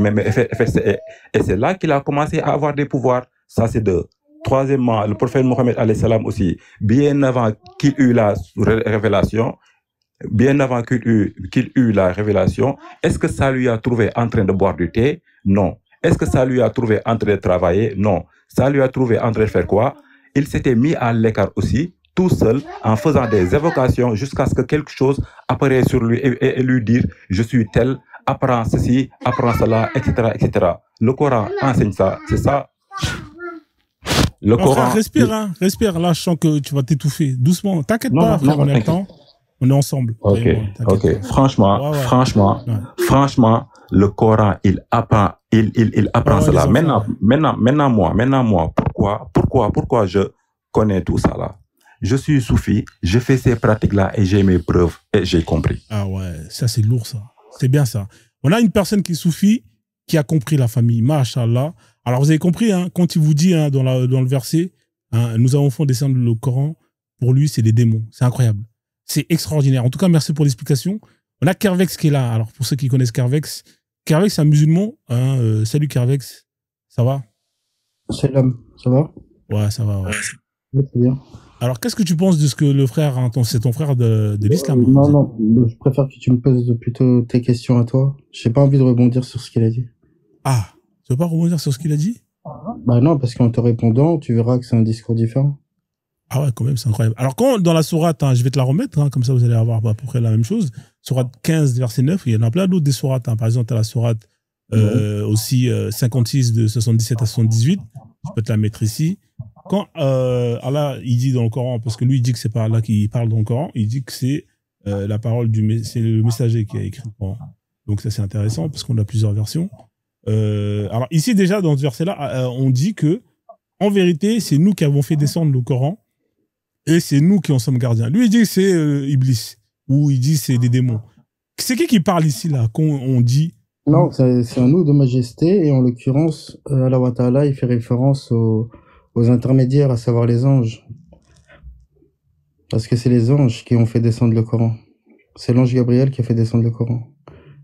c'est là qu'il a commencé à avoir des pouvoirs. Ça, c'est deux. Troisièmement, le prophète Mohammed alayhi salam aussi, bien avant qu'il eut la révélation, est-ce que ça lui a trouvé en train de boire du thé? Non. Est-ce que ça lui a trouvé en train de travailler? Non. Ça lui a trouvé en train de faire quoi? Il s'était mis à l'écart aussi, tout seul, en faisant des évocations jusqu'à ce que quelque chose apparaisse sur lui et lui dire « Je suis tel, apprends ceci, apprends cela, etc. etc. » Le Coran enseigne ça, c'est ça. Le Coran... Respire, là, je sens que tu vas t'étouffer. Doucement, t'inquiète pas, frère, on a le temps. On est ensemble. Ok. Franchement, le Coran, il apprend cela. Maintenant, moi, pourquoi je connais tout ça là? Je suis soufi, je fais ces pratiques-là et j'ai mes preuves et j'ai compris. Ah ouais, ça c'est lourd ça. C'est bien ça. On a une personne qui est soufi, qui a compris la famille. Masha'Allah. Alors vous avez compris, hein, quand il vous dit hein, dans le verset, hein, nous avons fait descendre le Coran, pour lui c'est des démons. C'est incroyable. C'est extraordinaire. En tout cas, merci pour l'explication. On a Kervex qui est là. Alors pour ceux qui connaissent Kervex, c'est un musulman. Hein, salut Kervex. Ça va? Salam, ça va? Ouais, ça va. Ouais. C'est bien. Alors, qu'est-ce que tu penses de ce que le frère, c'est ton frère de l'islam? Non, je préfère que tu me poses plutôt tes questions à toi. J'ai pas envie de rebondir sur ce qu'il a dit. Ah, tu veux pas rebondir sur ce qu'il a dit? Bah non, parce qu'en te répondant, tu verras que c'est un discours différent. Ah ouais, quand même, c'est incroyable. Alors, quand dans la sourate, hein, je vais te la remettre, hein, comme ça vous allez avoir à peu près la même chose. Sourate 15, verset 9, il y en a plein d'autres des sourates. Hein. Par exemple, tu as la sourate aussi 56 de 77 à 78. Je peux te la mettre ici. Quand Allah il dit dans le Coran, parce que lui il dit que c'est pas Allah qui parle dans le Coran, il dit que c'est la parole c'est le messager qui a écrit le Coran. Donc ça c'est intéressant parce qu'on a plusieurs versions. Alors ici déjà dans ce verset-là, on dit que en vérité c'est nous qui avons fait descendre le Coran et c'est nous qui en sommes gardiens. Lui il dit que c'est Iblis ou il dit que c'est des démons. C'est qui parle ici là quand on dit? Non, c'est un nous de majesté et en l'occurrence Allah wa ta'ala il fait référence aux intermédiaires, à savoir les anges. Parce que c'est les anges qui ont fait descendre le Coran. C'est l'ange Gabriel qui a fait descendre le Coran.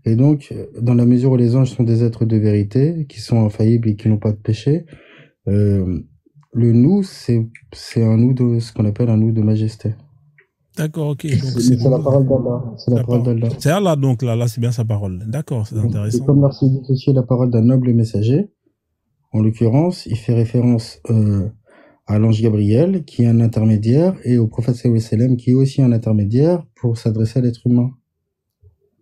Et donc, dans la mesure où les anges sont des êtres de vérité, qui sont infaillibles et qui n'ont pas de péché, le nous, c'est un nous de ce qu'on appelle un nous de majesté. D'accord, ok. C'est la parole d'Allah. C'est la parole d'Allah. C'est Allah, donc là, c'est bien sa parole. D'accord, c'est intéressant. C'est comme lorsqu'il dit aussi la parole d'un noble messager. En l'occurrence, il fait référence à l'ange Gabriel, qui est un intermédiaire, et au prophète sallallahu alayhi wa sallam, qui est aussi un intermédiaire pour s'adresser à l'être humain.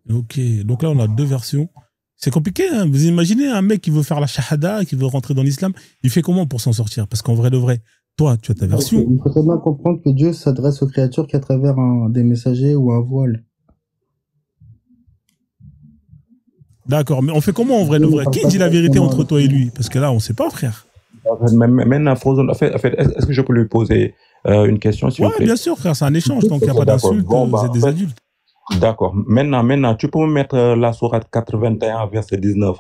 Ok, donc là, on a deux versions. C'est compliqué, hein. Vous imaginez un mec qui veut faire la shahada, qui veut rentrer dans l'islam, il fait comment pour s'en sortir? Parce qu'en vrai de vrai, toi, tu as ta version. Il faut très bien comprendre que Dieu s'adresse aux créatures qu'à travers des messagers ou un voile. D'accord, mais on fait comment en vrai de vrai? Qui dit la vérité entre toi et lui? Parce que là, on ne sait pas, frère. Maintenant, est-ce que je peux lui poser Une question, s'il vous plaît. Ouais, bien sûr, frère, c'est un échange, donc il n'y a pas d'insulte, vous êtes des adultes. D'accord. Maintenant, tu peux me mettre la sourate 81, verset 19,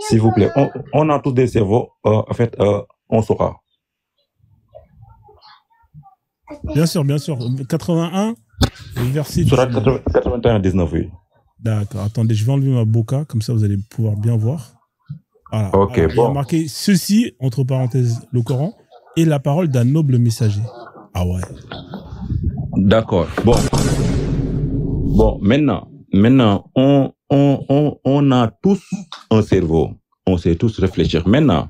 s'il vous plaît. On a tous des cerveaux, en fait, on saura. Bien sûr, 81, verset 19. Sourate 81, 19, oui. D'accord, attendez, je vais enlever ma bokeh, comme ça vous allez pouvoir bien voir. Voilà. Ok, alors, bon. Il y a marqué ceci, entre parenthèses, le Coran, est la parole d'un noble messager. Ah ouais. D'accord. Bon, maintenant, on a tous un cerveau. On sait tous réfléchir. Maintenant,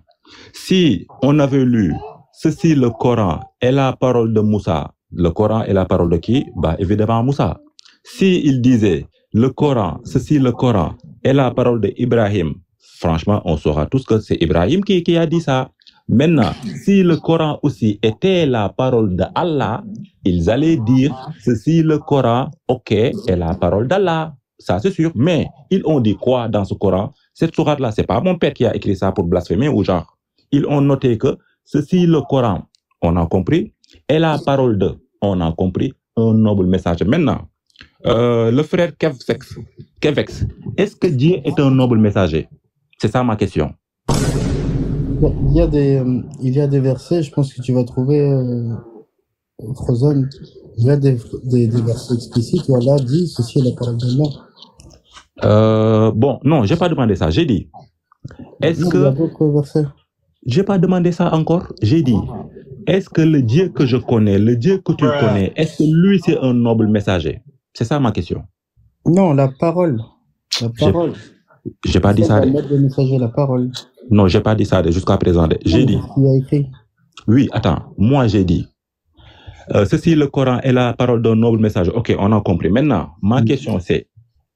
si on avait lu ceci, le Coran est la parole de Moussa, le Coran est la parole de qui? Bah, évidemment, Moussa. Si il disait le Coran, ceci, le Coran est la parole d'Ibrahim, franchement, on saura tous que c'est Ibrahim qui a dit ça. Maintenant, si le Coran aussi était la parole d'Allah, ils allaient dire ceci, le Coran, ok, est la parole d'Allah. Ça, c'est sûr. Mais ils ont dit quoi dans ce Coran? Cette sourate-là, c'est pas mon père qui a écrit ça pour blasphémer ou genre. Ils ont noté que ceci, le Coran, on a compris, est la parole de, on a compris, un noble message. Maintenant, le frère Kevex, est-ce que Dieu est un noble messager? C'est ça ma question. Il y a des versets, je pense que tu vas trouver, Frozen, il y a des versets explicites où Allah dit ceci est la parole d'Allah. Bon, non, j'ai pas demandé ça, j'ai dit. Est-ce que... Il y a d'autres versets. J'ai pas demandé ça encore, j'ai dit. Est-ce que le Dieu que je connais, le Dieu que tu connais, est-ce que lui c'est un noble messager? C'est ça ma question. Non, la parole. La parole. J'ai pas dit ça. La parole. Non, j'ai pas dit ça jusqu'à présent. J'ai dit. Il a écrit. Oui, attends. Moi, j'ai dit. Ceci, le Coran est la parole d'un noble messager. Ok, on a compris. Maintenant, ma question c'est,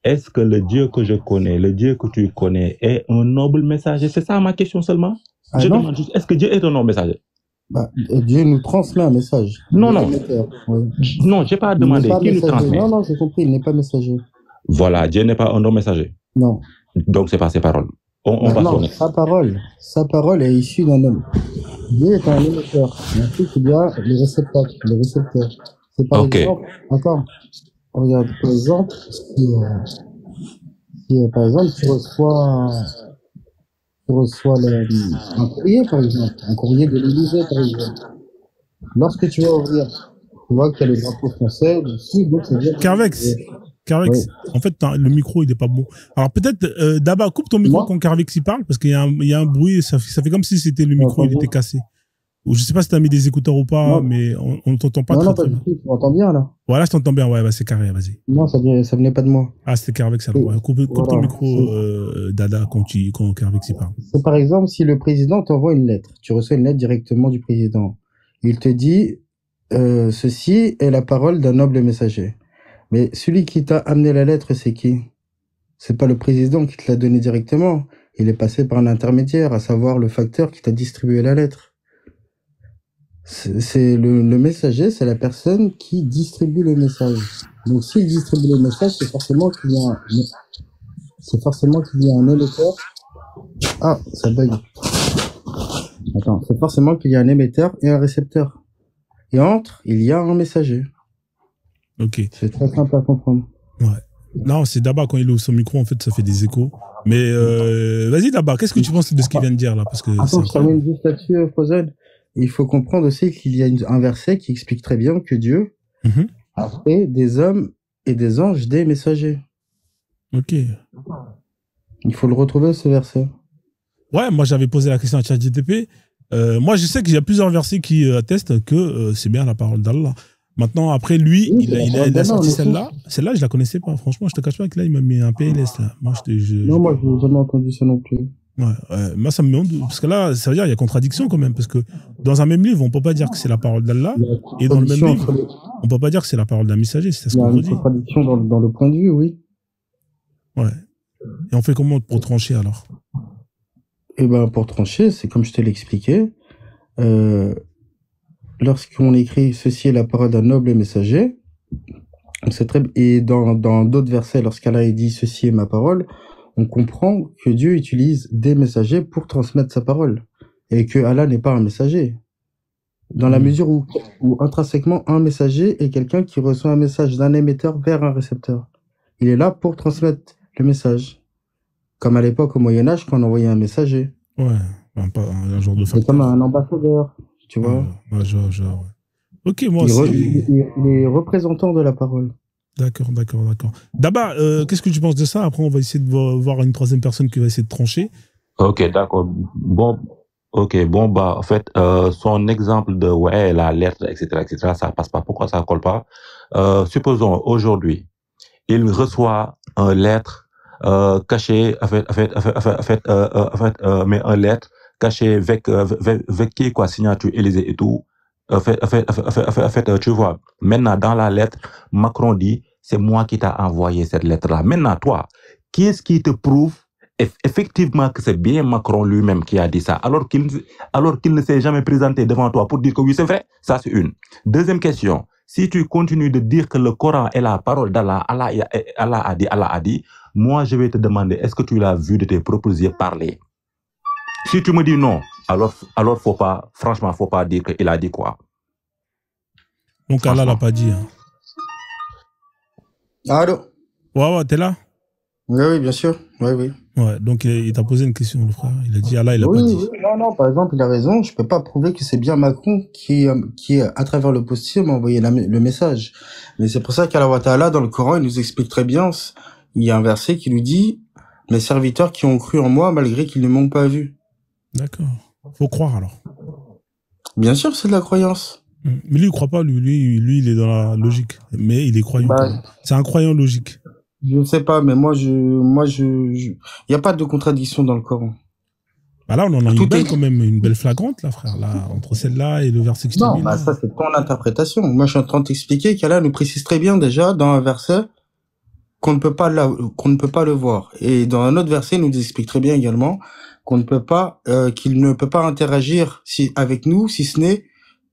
est-ce que le Dieu que je connais, le Dieu que tu connais est un noble messager? C'est ça ma question seulement. Je demande juste, est-ce que Dieu est un noble messager? Bah, Dieu nous transmet un message. Non, non. Non, j'ai pas demandé qui nous transmet. Non, j'ai compris, il n'est pas messager. Voilà, Dieu n'est pas un noble messager. Non. Donc, c'est pas ses paroles. On va non, sa parole est issue d'un homme. Dieu est un émetteur. Ensuite, il y a le récepteur. C'est par exemple, attends, regarde, par exemple, si par exemple, tu reçois un courrier, par exemple, un courrier de l'Élysée, par exemple. Lorsque tu vas ouvrir, tu vois qu'il y a le drapeau français dessus, donc c'est bien. Carvex, oui. En fait, le micro, il n'est pas bon. Alors peut-être, Daba, coupe ton micro quand Carvex y parle, parce qu'il y a un bruit, ça fait comme si c'était le micro, il était cassé. Ou je sais pas si t'as mis des écouteurs ou pas, mais on ne t'entend pas très bien. Non, tu m'entends bien, là. Voilà, je t'entends bien, ouais, bah, c'est carré, vas-y. Non, ça venait pas de moi. Ah, c'était Carvex, alors. Ouais. Coupe ton micro, Dada, quand Carvex y parle. C'est par exemple, si le président t'envoie une lettre, tu reçois une lettre directement du président. Il te dit, ceci est la parole d'un noble messager. Mais celui qui t'a amené la lettre, c'est qui? C'est pas le président qui te l'a donné directement. Il est passé par un intermédiaire, à savoir le facteur qui t'a distribué la lettre. C'est le messager, c'est la personne qui distribue le message. Donc s'il distribue le message, c'est forcément qu'il y a un émetteur. Ah, ça bug. Attends, c'est forcément qu'il y a un émetteur et un récepteur. Et entre, il y a un messager. Ok. C'est très simple à comprendre. Ouais. Non, c'est Daba, quand il ouvre son micro, en fait, ça fait des échos. Mais vas-y, Daba, qu'est-ce que tu penses de ce qu'il vient de dire là? Parce que attends, je termine juste là-dessus, Frozen. Il faut comprendre aussi qu'il y a un verset qui explique très bien que Dieu a fait des hommes et des anges des messagers. Ok. Il faut le retrouver, ce verset. Ouais, moi j'avais posé la question à ChatGPT. Moi je sais qu'il y a plusieurs versets qui attestent que c'est bien la parole d'Allah. Maintenant, après lui, oui, il a sorti celle-là. Celle-là, je la connaissais pas. Franchement, je te cache pas que là, il m'a mis un PLS. Là. Moi, non, moi, je n'ai jamais entendu ça non plus. Ouais, moi, ça me met honte. Parce que là, ça veut dire qu'il y a contradiction quand même. Parce que dans un même livre, on peut pas dire que c'est la parole d'Allah. Et dans le même livre, on peut pas dire que c'est la parole d'un messager. C'est ce qu'on dit. Il y a une contradiction dans le point de vue, oui. Ouais. Et on fait comment pour trancher alors? Eh ben, pour trancher, c'est comme je te l'expliquais. Lorsqu'on écrit ceci est la parole d'un noble messager, c'est très, et dans d'autres versets, lorsqu'Allah dit ceci est ma parole, on comprend que Dieu utilise des messagers pour transmettre sa parole et que Allah n'est pas un messager. Dans la mesure où intrinsèquement, un messager est quelqu'un qui reçoit un message d'un émetteur vers un récepteur. Il est là pour transmettre le message. Comme à l'époque, au Moyen-Âge, quand on envoyait un messager. Ouais, un genre de facteur. C'est comme un ambassadeur, tu vois. Ouais, ouais. Ok, moi il est représentant de la parole. D'accord. D'abord, qu'est-ce que tu penses de ça? Après, on va essayer de voir une troisième personne qui va essayer de trancher. Ok, d'accord. Bon, en fait, son exemple de la lettre, etc., ça passe pas. Pourquoi ça colle pas? Supposons aujourd'hui, il reçoit une lettre cachée, mais une lettre cachée avec qui quoi, signature Élysée et tout. Tu vois, maintenant dans la lettre, Macron dit, c'est moi qui t'a envoyé cette lettre-là. Maintenant, toi, qui est-ce qui te prouve effectivement que c'est bien Macron lui-même qui a dit ça, alors qu'il ne s'est jamais présenté devant toi pour dire que oui, c'est vrai? Ça, c'est une. Deuxième question, si tu continues de dire que le Coran est la parole d'Allah, Allah a dit, moi, je vais te demander, est-ce que tu l'as vu de tes propres yeux parler? Si tu me dis non, alors franchement, faut pas dire qu'il a dit quoi. Donc Allah l'a pas dit. Hein. Allô? Ouais, t'es là? Oui, bien sûr. Oui. Ouais, donc il t'a posé une question, le frère. Il a dit Allah, il a pas dit. Oui, non, par exemple, il a raison. Je peux pas prouver que c'est bien Macron qui à travers le postier, m'a envoyé le message. Mais c'est pour ça qu'Allah wa Ta'ala, dans le Coran, il nous explique très bien. Il y a un verset qui nous dit, mes serviteurs qui ont cru en moi malgré qu'ils ne m'ont pas vu. D'accord. Faut croire alors. Bien sûr, c'est de la croyance. Mais lui, il croit pas, lui, il est dans la logique. Mais il est croyant. C'est un croyant logique. Je ne sais pas, mais moi, il n'y a pas de contradiction dans le Coran. Bah là, on en a quand même une belle flagrante, là, frère, là, entre celle-là et le verset que je t'ai mis. Non, ça, c'est ton interprétation. Moi, je suis en train de t'expliquer qu'Allah nous précise très bien, déjà, dans un verset, qu'on ne peut pas le voir. Et dans un autre verset, il nous explique très bien également qu'on ne peut pas, qu'il ne peut pas interagir avec nous, si ce n'est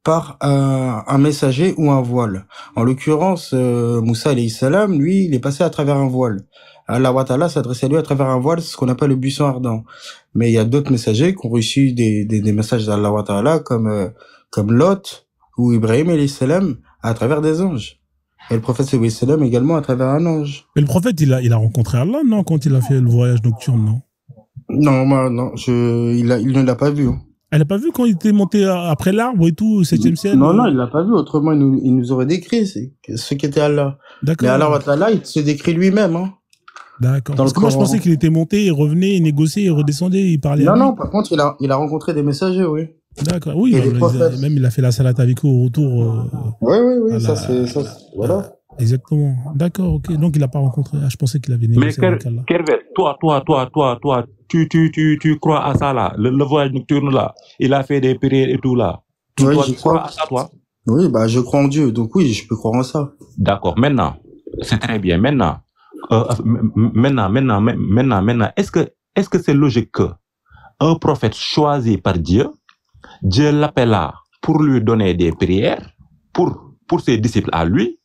par un messager ou un voile. En l'occurrence, Moussa alayhi salam, lui, il est passé à travers un voile. Allah wa Ta'ala s'adressait à lui à travers un voile, ce qu'on appelle le buisson ardent. Mais il y a d'autres messagers qui ont reçu des messages d'Allah wa Ta'ala comme Lot ou Ibrahim alayhi salam à travers des anges. Et le prophète sallallahu alayhi wa sallam également à travers un ange. Mais le prophète, il a rencontré Allah, non, quand il a fait le voyage nocturne, non? Non, il ne l'a pas vu. Hein. Elle n'a pas vu quand il était monté après l'arbre et tout, au 7e ciel? Non, il l'a pas vu. Autrement, il nous aurait décrit ce qu'était Allah. D'accord. Mais Allah wa Ta'ala, il se décrit lui-même. Hein. D'accord. Parce que moi, je pensais qu'il était monté, il revenait, il négociait, il redescendait, il parlait. Non, par contre, il a rencontré des messagers, oui. D'accord. Oui, même il a fait la salade avec eux au retour. Oui, ça, voilà. Exactement. D'accord, ok. Donc, il n'a pas rencontré. Ah, je pensais qu'il avait négocié avec Allah. Kervel, toi, tu crois à ça, là? Le voyage nocturne, là? Il a fait des prières et tout, là? Tu crois à ça, toi? Oui, je crois en Dieu. Donc, oui, je peux croire en ça. D'accord. Maintenant, c'est très bien. Maintenant, est-ce que c'est logique que un prophète choisi par Dieu l'appela pour lui donner des prières pour ses disciples à lui,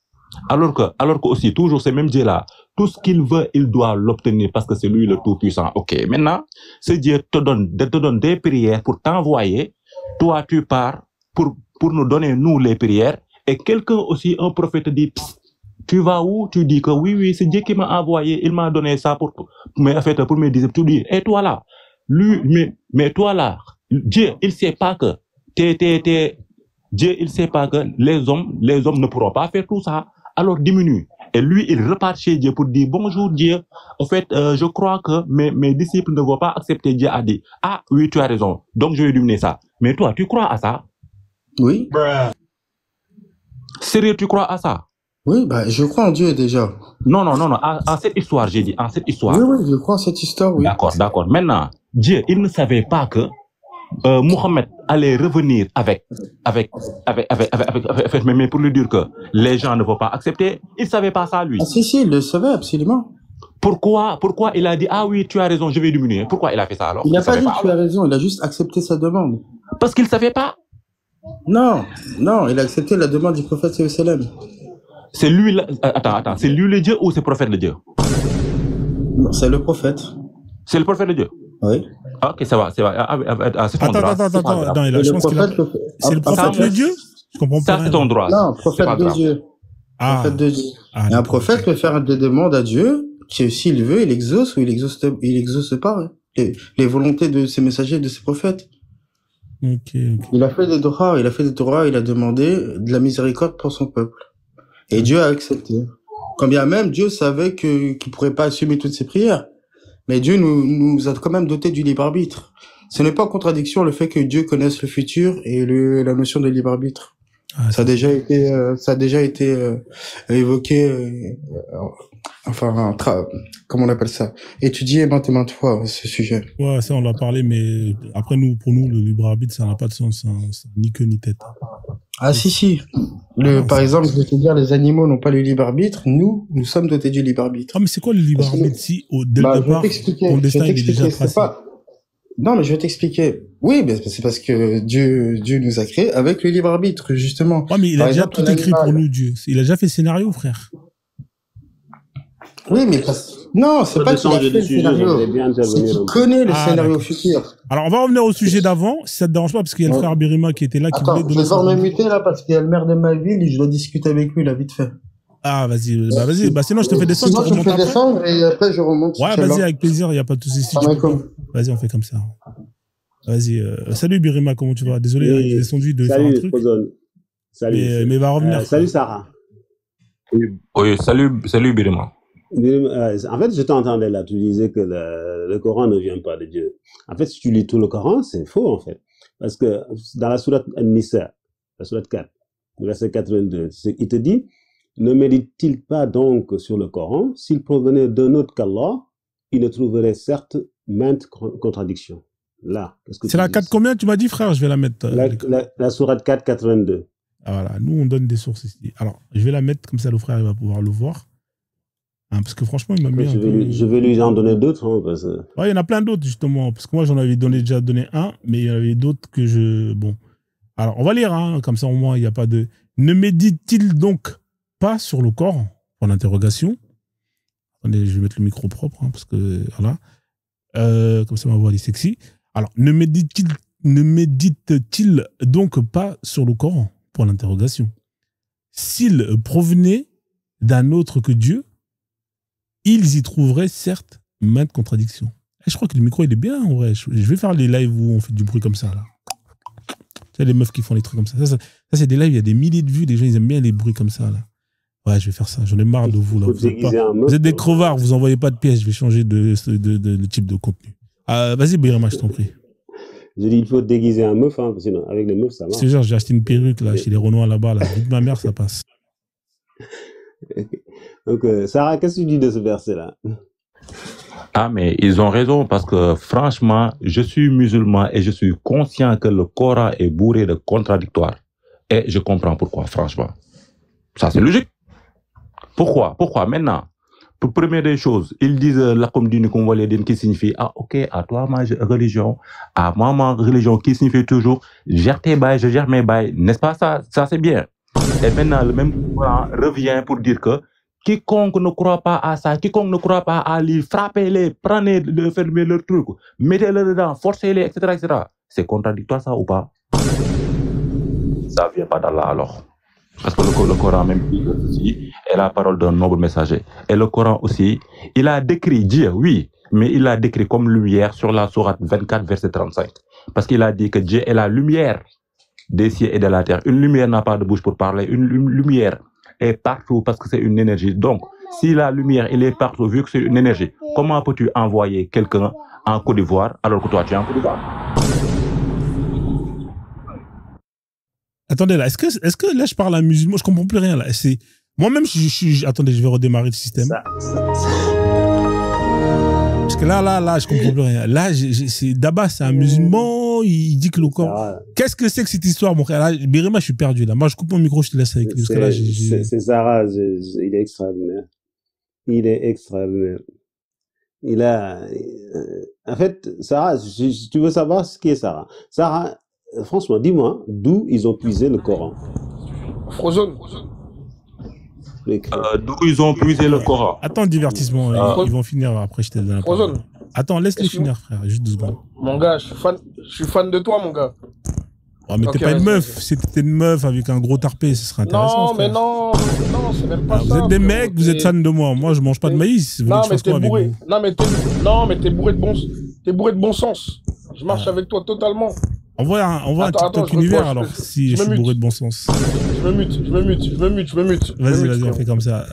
alors que aussi toujours ce même Dieu-là, tout ce qu'il veut, il doit l'obtenir parce que c'est lui le Tout-Puissant. Ok, maintenant, ce Dieu te donne des prières pour t'envoyer, toi tu pars pour nous donner nous les prières, et quelqu'un aussi, un prophète dit, tu vas où? Tu dis que oui, c'est Dieu qui m'a envoyé, il m'a donné ça pour mes disciples. Tu dis, et toi là, mais toi là, Dieu, il sait pas que Dieu, il sait pas que les hommes ne pourront pas faire tout ça. Alors diminue. Et lui, il repart chez Dieu pour dire, bonjour Dieu, en fait, je crois que mes disciples ne vont pas accepter. Dieu a dit, ah oui, tu as raison, donc je vais diminuer ça. Mais toi, tu crois à ça? Oui. Sérieux, tu crois à ça? Oui, je crois en Dieu déjà. Non, en cette histoire, j'ai dit, en cette histoire. Oui, je crois en cette histoire, oui. D'accord. Maintenant, Dieu, il ne savait pas que Mohamed allait revenir avec, mais pour lui dire que les gens ne vont pas accepter, il ne savait pas ça, lui. Ah, si, il le savait, absolument. Pourquoi il a dit, ah oui, tu as raison, je vais diminuer? Pourquoi il a fait ça alors? Il n'a pas dit tu as raison, il a juste accepté sa demande. Parce qu'il ne savait pas? Non, il a accepté la demande du prophète sallallahu alayhi wa sallam. C'est lui, attends, c'est lui le Dieu ou c'est le prophète le Dieu? Non, c'est le prophète. C'est le prophète de Dieu? Oui. Ah, ok, ça va. C'est ton droit. Attends, je pense que c'est le prophète de Dieu? Je comprends pas. Ça, c'est ton droit. Non, prophète de Dieu. Prophète de Dieu. Et un prophète peut faire des demandes à Dieu, qui s'il veut, il exauce ou il exauce pas. Hein. Les volontés de ses messagers, de ses prophètes. Okay. Il a fait des Torahs, il a demandé de la miséricorde pour son peuple. Et Dieu a accepté. Quand bien même, Dieu savait qu'il pourrait pas assumer toutes ses prières. Mais Dieu nous a quand même doté du libre arbitre. Ce n'est pas en contradiction le fait que Dieu connaisse le futur et la notion de libre arbitre. Ça a déjà été évoqué, comment on appelle ça, étudié maintes et maintes fois, ce sujet. Ouais, ça on l'a parlé, mais après pour nous, le libre arbitre, ça n'a pas de sens, ça, ni queue ni tête. Ah si. Par exemple, je vais te dire, les animaux n'ont pas le libre arbitre, nous sommes dotés du libre arbitre. Ah, mais c'est quoi le libre arbitre si, dès le départ, ton destin est déjà tracé? Non, mais je vais t'expliquer. Oui, mais c'est parce que Dieu nous a créés avec le libre arbitre, justement. Ouais, mais il a déjà tout écrit pour nous, Dieu. Il a déjà fait le scénario, frère. Oui, mais non, c'est pas qu'il a fait le scénario. C'est qu'il connaît le scénario futur. Alors, on va revenir au sujet d'avant, si ça te dérange pas, parce qu'il y a le frère Birima qui était là, qui voulait donner. Je vais devoir me muter, là, parce qu'il y a le maire de ma ville et je dois discuter avec lui, là, vite fait. Ah, vas-y. Sinon, je te fais descendre. Sinon, tu me fais descendre et après, je remonte. Ouais, vas-y, avec plaisir, il n'y a pas de souci. Vas-y, on fait comme ça. Vas-y. Salut, Birima, comment tu vas? Désolé, j'ai descendu de faire un truc. Salut. Mais va revenir. Salut, Sarah. Oui, salut, Birima. En fait, je t'entendais là, tu disais que le Coran ne vient pas de Dieu. En fait, si tu lis tout le Coran, c'est faux, en fait. Parce que dans la sourate An-Nisa, la sourate 4, verset 82, il te dit, ne médite-t-il pas donc sur le Coran? S'il provenait d'un autre qu'Allah, il ne trouverait certes maintes contradictions. Là, qu'est-ce que c'est la 4 combien, tu m'as dit, frère? Je vais la mettre. La sourate 4, 82. Ah, voilà, nous, on donne des sources ici. Alors, je vais la mettre, comme ça, le frère, il va pouvoir le voir. Parce que franchement, il m'a mis je vais lui en donner d'autres. Hein, parce que... Ouais, il y en a plein d'autres, justement. Parce que moi, j'en avais déjà donné un, mais il y en avait d'autres que Bon. Alors, on va lire, hein, comme ça, au moins, il n'y a pas de... Ne médite-t-il donc pas sur le Coran? Pour l'interrogation. Attendez, je vais mettre le micro propre, hein, parce que... Voilà. Comme ça, ma voix est sexy. Alors, ne médite-t-il donc pas sur le Coran? Pour l'interrogation. S'il provenait d'un autre que Dieu, ils y trouveraient certes maintes contradictions. Et je crois que le micro, il est bien, en vrai. Je vais faire les lives où on fait du bruit comme ça, là. Tu sais, les meufs qui font les trucs comme ça. Ça, c'est des lives, il y a des milliers de vues. Les gens, ils aiment bien les bruits comme ça, là. Ouais, je vais faire ça. J'en ai marre de vous, là. Vous êtes des crevards, vous envoyez pas de pièces. Je vais changer de type de contenu. Vas-y, Birima, je t'en prie. Je dis, il faut déguiser un meuf, hein, parce que avec les meufs, ça marche. C'est genre, j'ai acheté une perruque, là, chez les Renois, là-bas, là. Dites ma mère, ça passe. Donc, Sarah, qu'est-ce que tu dis de ce verset-là? Ah, mais ils ont raison parce que franchement, je suis musulman et je suis conscient que le Coran est bourré de contradictoires. Et je comprends pourquoi, franchement. Ça, c'est logique. Pourquoi maintenant, pour première des choses, ils disent lakum dinukum waliya din qui signifie, ah, ok, à toi ma religion, à moi ma religion qui signifie toujours, gère tes bails, je gère mes bails. N'est-ce pas ça? Ça, c'est bien. Et maintenant, le même Coran revient pour dire que quiconque ne croit pas à ça, quiconque ne croit pas à lui, frappez-les, prenez-le, fermez leur truc, mettez-le dedans, forcez-les, etc., etc. C'est contradictoire ça ou pas? Ça vient pas d'Allah alors. Parce que le Coran même dit que ceci est la parole d'un noble messager. Et le Coran aussi, il a décrit Dieu, oui, mais il l'a décrit comme lumière sur la sourate 24, verset 35. Parce qu'il a dit que Dieu est la lumière des cieux et de la terre. Une lumière n'a pas de bouche pour parler. Une lumière est partout parce que c'est une énergie. Donc, si la lumière, elle est partout, vu que c'est une énergie, comment peux-tu envoyer quelqu'un en Côte d'Ivoire alors que toi, tu es en Côte d'Ivoire? Attendez, là, est-ce que là, je parle à un musulman? Je comprends plus rien, là. Moi-même, attendez, je vais redémarrer le système. Parce que là, je comprends plus rien. Là, Daba, c'est un musulman, il dit que le corps... Qu'est-ce que c'est que cette histoire, mon frère? Là, Birima, je suis perdu, là. Moi, je coupe mon micro, je te laisse avec lui. Parce que là, c'est Sarah, il est extraordinaire. Il est extraordinaire. Il a... En fait, Sarah, si tu veux savoir ce qui est Sarah. Sarah, franchement, dis-moi, d'où ils ont puisé le Coran? Frozone. D'où ils ont puisé le Coran? Attends, divertissement, ils vont finir après, je te donne la parole. Attends, laisse-les finir, frère, juste 2 secondes. Mon gars, je suis fan de toi, mon gars. Oh, mais t'es pas une meuf. Si t'étais une meuf avec un gros tarpé, ce serait intéressant. Non, frère. Mais non, c'est même pas ça. Vous êtes des mecs, vous êtes fans de moi. Moi, je mange pas de maïs. Non, mais t'es bourré. Non, mais t'es bourré de bon sens. Je marche avec toi totalement. Envoie un TikTok univers alors, si je suis bourré de bon sens. Je me mute. Vas-y, on fait comme ça.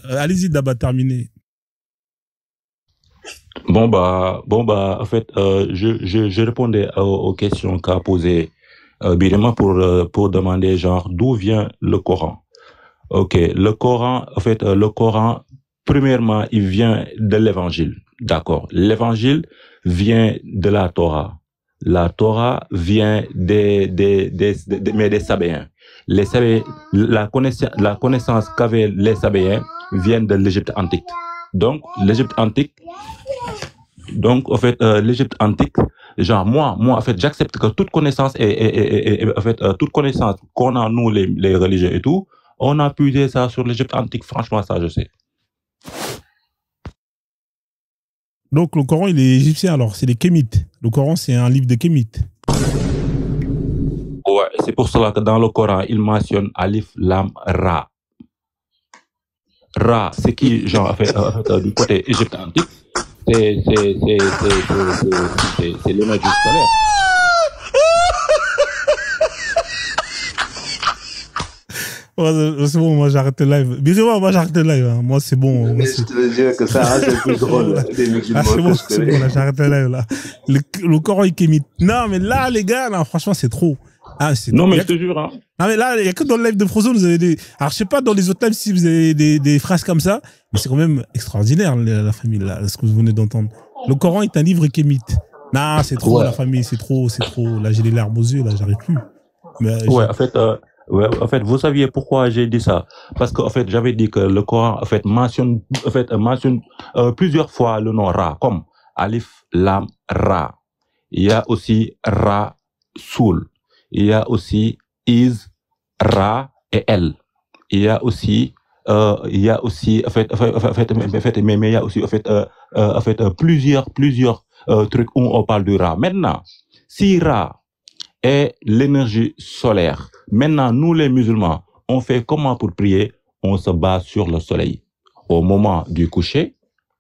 Allez-y, Daba, terminé. Bon, en fait, je répondais aux questions qu'a posées Birima pour demander, genre, d'où vient le Coran. Ok, le Coran, en fait, premièrement, il vient de l'évangile. D'accord. L'évangile vient de la Torah. La Torah vient des Sabéens. Les Sabéens, la connaissance qu'avaient les Sabéens vient de l'Égypte antique. Donc, l'Égypte antique, l'Égypte antique, genre, moi, en fait, j'accepte que toute connaissance toute connaissance qu'on a, nous, les religieux et tout, on a puisé ça sur l'Égypte antique. Franchement, ça, je sais. Donc, le Coran, il est égyptien, alors, c'est les Kémites. Le Coran, c'est un livre des Kémites. Ouais, c'est pour cela que dans le Coran, il mentionne Alif, Lam, Ra. Ra, c'est qui, genre, en fait, du côté Égypte antique, c'est l'énergie solaire. C'est bon, moi j'arrête le live. Birima, moi j'arrête le live. Hein. Moi c'est bon. Mais je te veux dire que ça, c'est le plus drôle des musulmans. C'est bon, là, j'arrête le live. Là. Le Coran il kémite. Non, mais là, les gars, là, franchement, c'est trop. Ah, non, mais je te jure. Hein. Non, mais là, il n'y a que dans le live de Frozone, vous avez des. Alors, je sais pas dans les autres lives si vous avez des phrases comme ça, mais c'est quand même extraordinaire, la famille, là, ce que vous venez d'entendre. Le Coran est un livre kémite. Non, c'est trop, la famille, c'est trop. Là, j'ai les larmes aux yeux, là, j'arrive plus. Mais, en fait, vous saviez pourquoi j'ai dit ça? Parce qu'en fait, j'avais dit que le Coran, en fait, mentionne plusieurs fois le nom Ra, comme Alif, Lam, Ra. Il y a aussi Ra, Soul. Il y a aussi Iz, Ra et El. Il y a aussi, mais il y a aussi, plusieurs trucs où on parle du Ra. Maintenant, si Ra est l'énergie solaire. Maintenant, nous les musulmans, on fait comment pour prier? On se base sur le soleil. Au moment du coucher,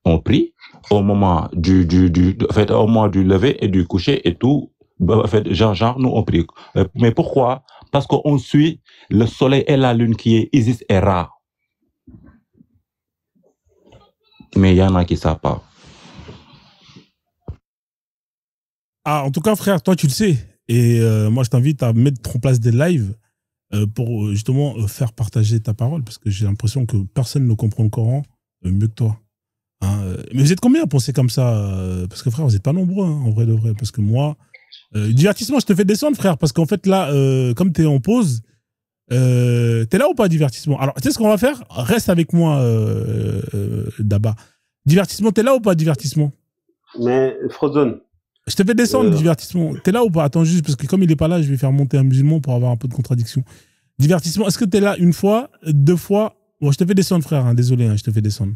on prie. Au moment au moment du lever et du coucher et tout, en fait, genre, nous on prie. Mais pourquoi? Parce qu'on suit le soleil et la lune qui est Isis et Ra. Mais il y en a qui ne savent pas. Ah, en tout cas, frère, toi tu le sais. Et moi, je t'invite à mettre en place des lives pour justement faire partager ta parole, parce que j'ai l'impression que personne ne comprend le Coran mieux que toi. Hein, mais vous êtes combien à penser comme ça? Parce que frère, vous n'êtes pas nombreux, hein, en vrai de vrai. Parce que moi, divertissement, je te fais descendre, frère, parce qu'en fait, là, comme tu es en pause, t'es là ou pas, divertissement? Alors, tu sais ce qu'on va faire? Reste avec moi, Daba. Divertissement, t'es là ou pas, divertissement? Mais, Frozone. Je te fais descendre, divertissement. T'es là ou pas? Attends juste, parce que comme il est pas là, je vais faire monter un musulman pour avoir un peu de contradiction. Divertissement, est-ce que t'es là une fois, 2 fois? Bon, je te fais descendre, frère, hein, désolé, hein, je te fais descendre.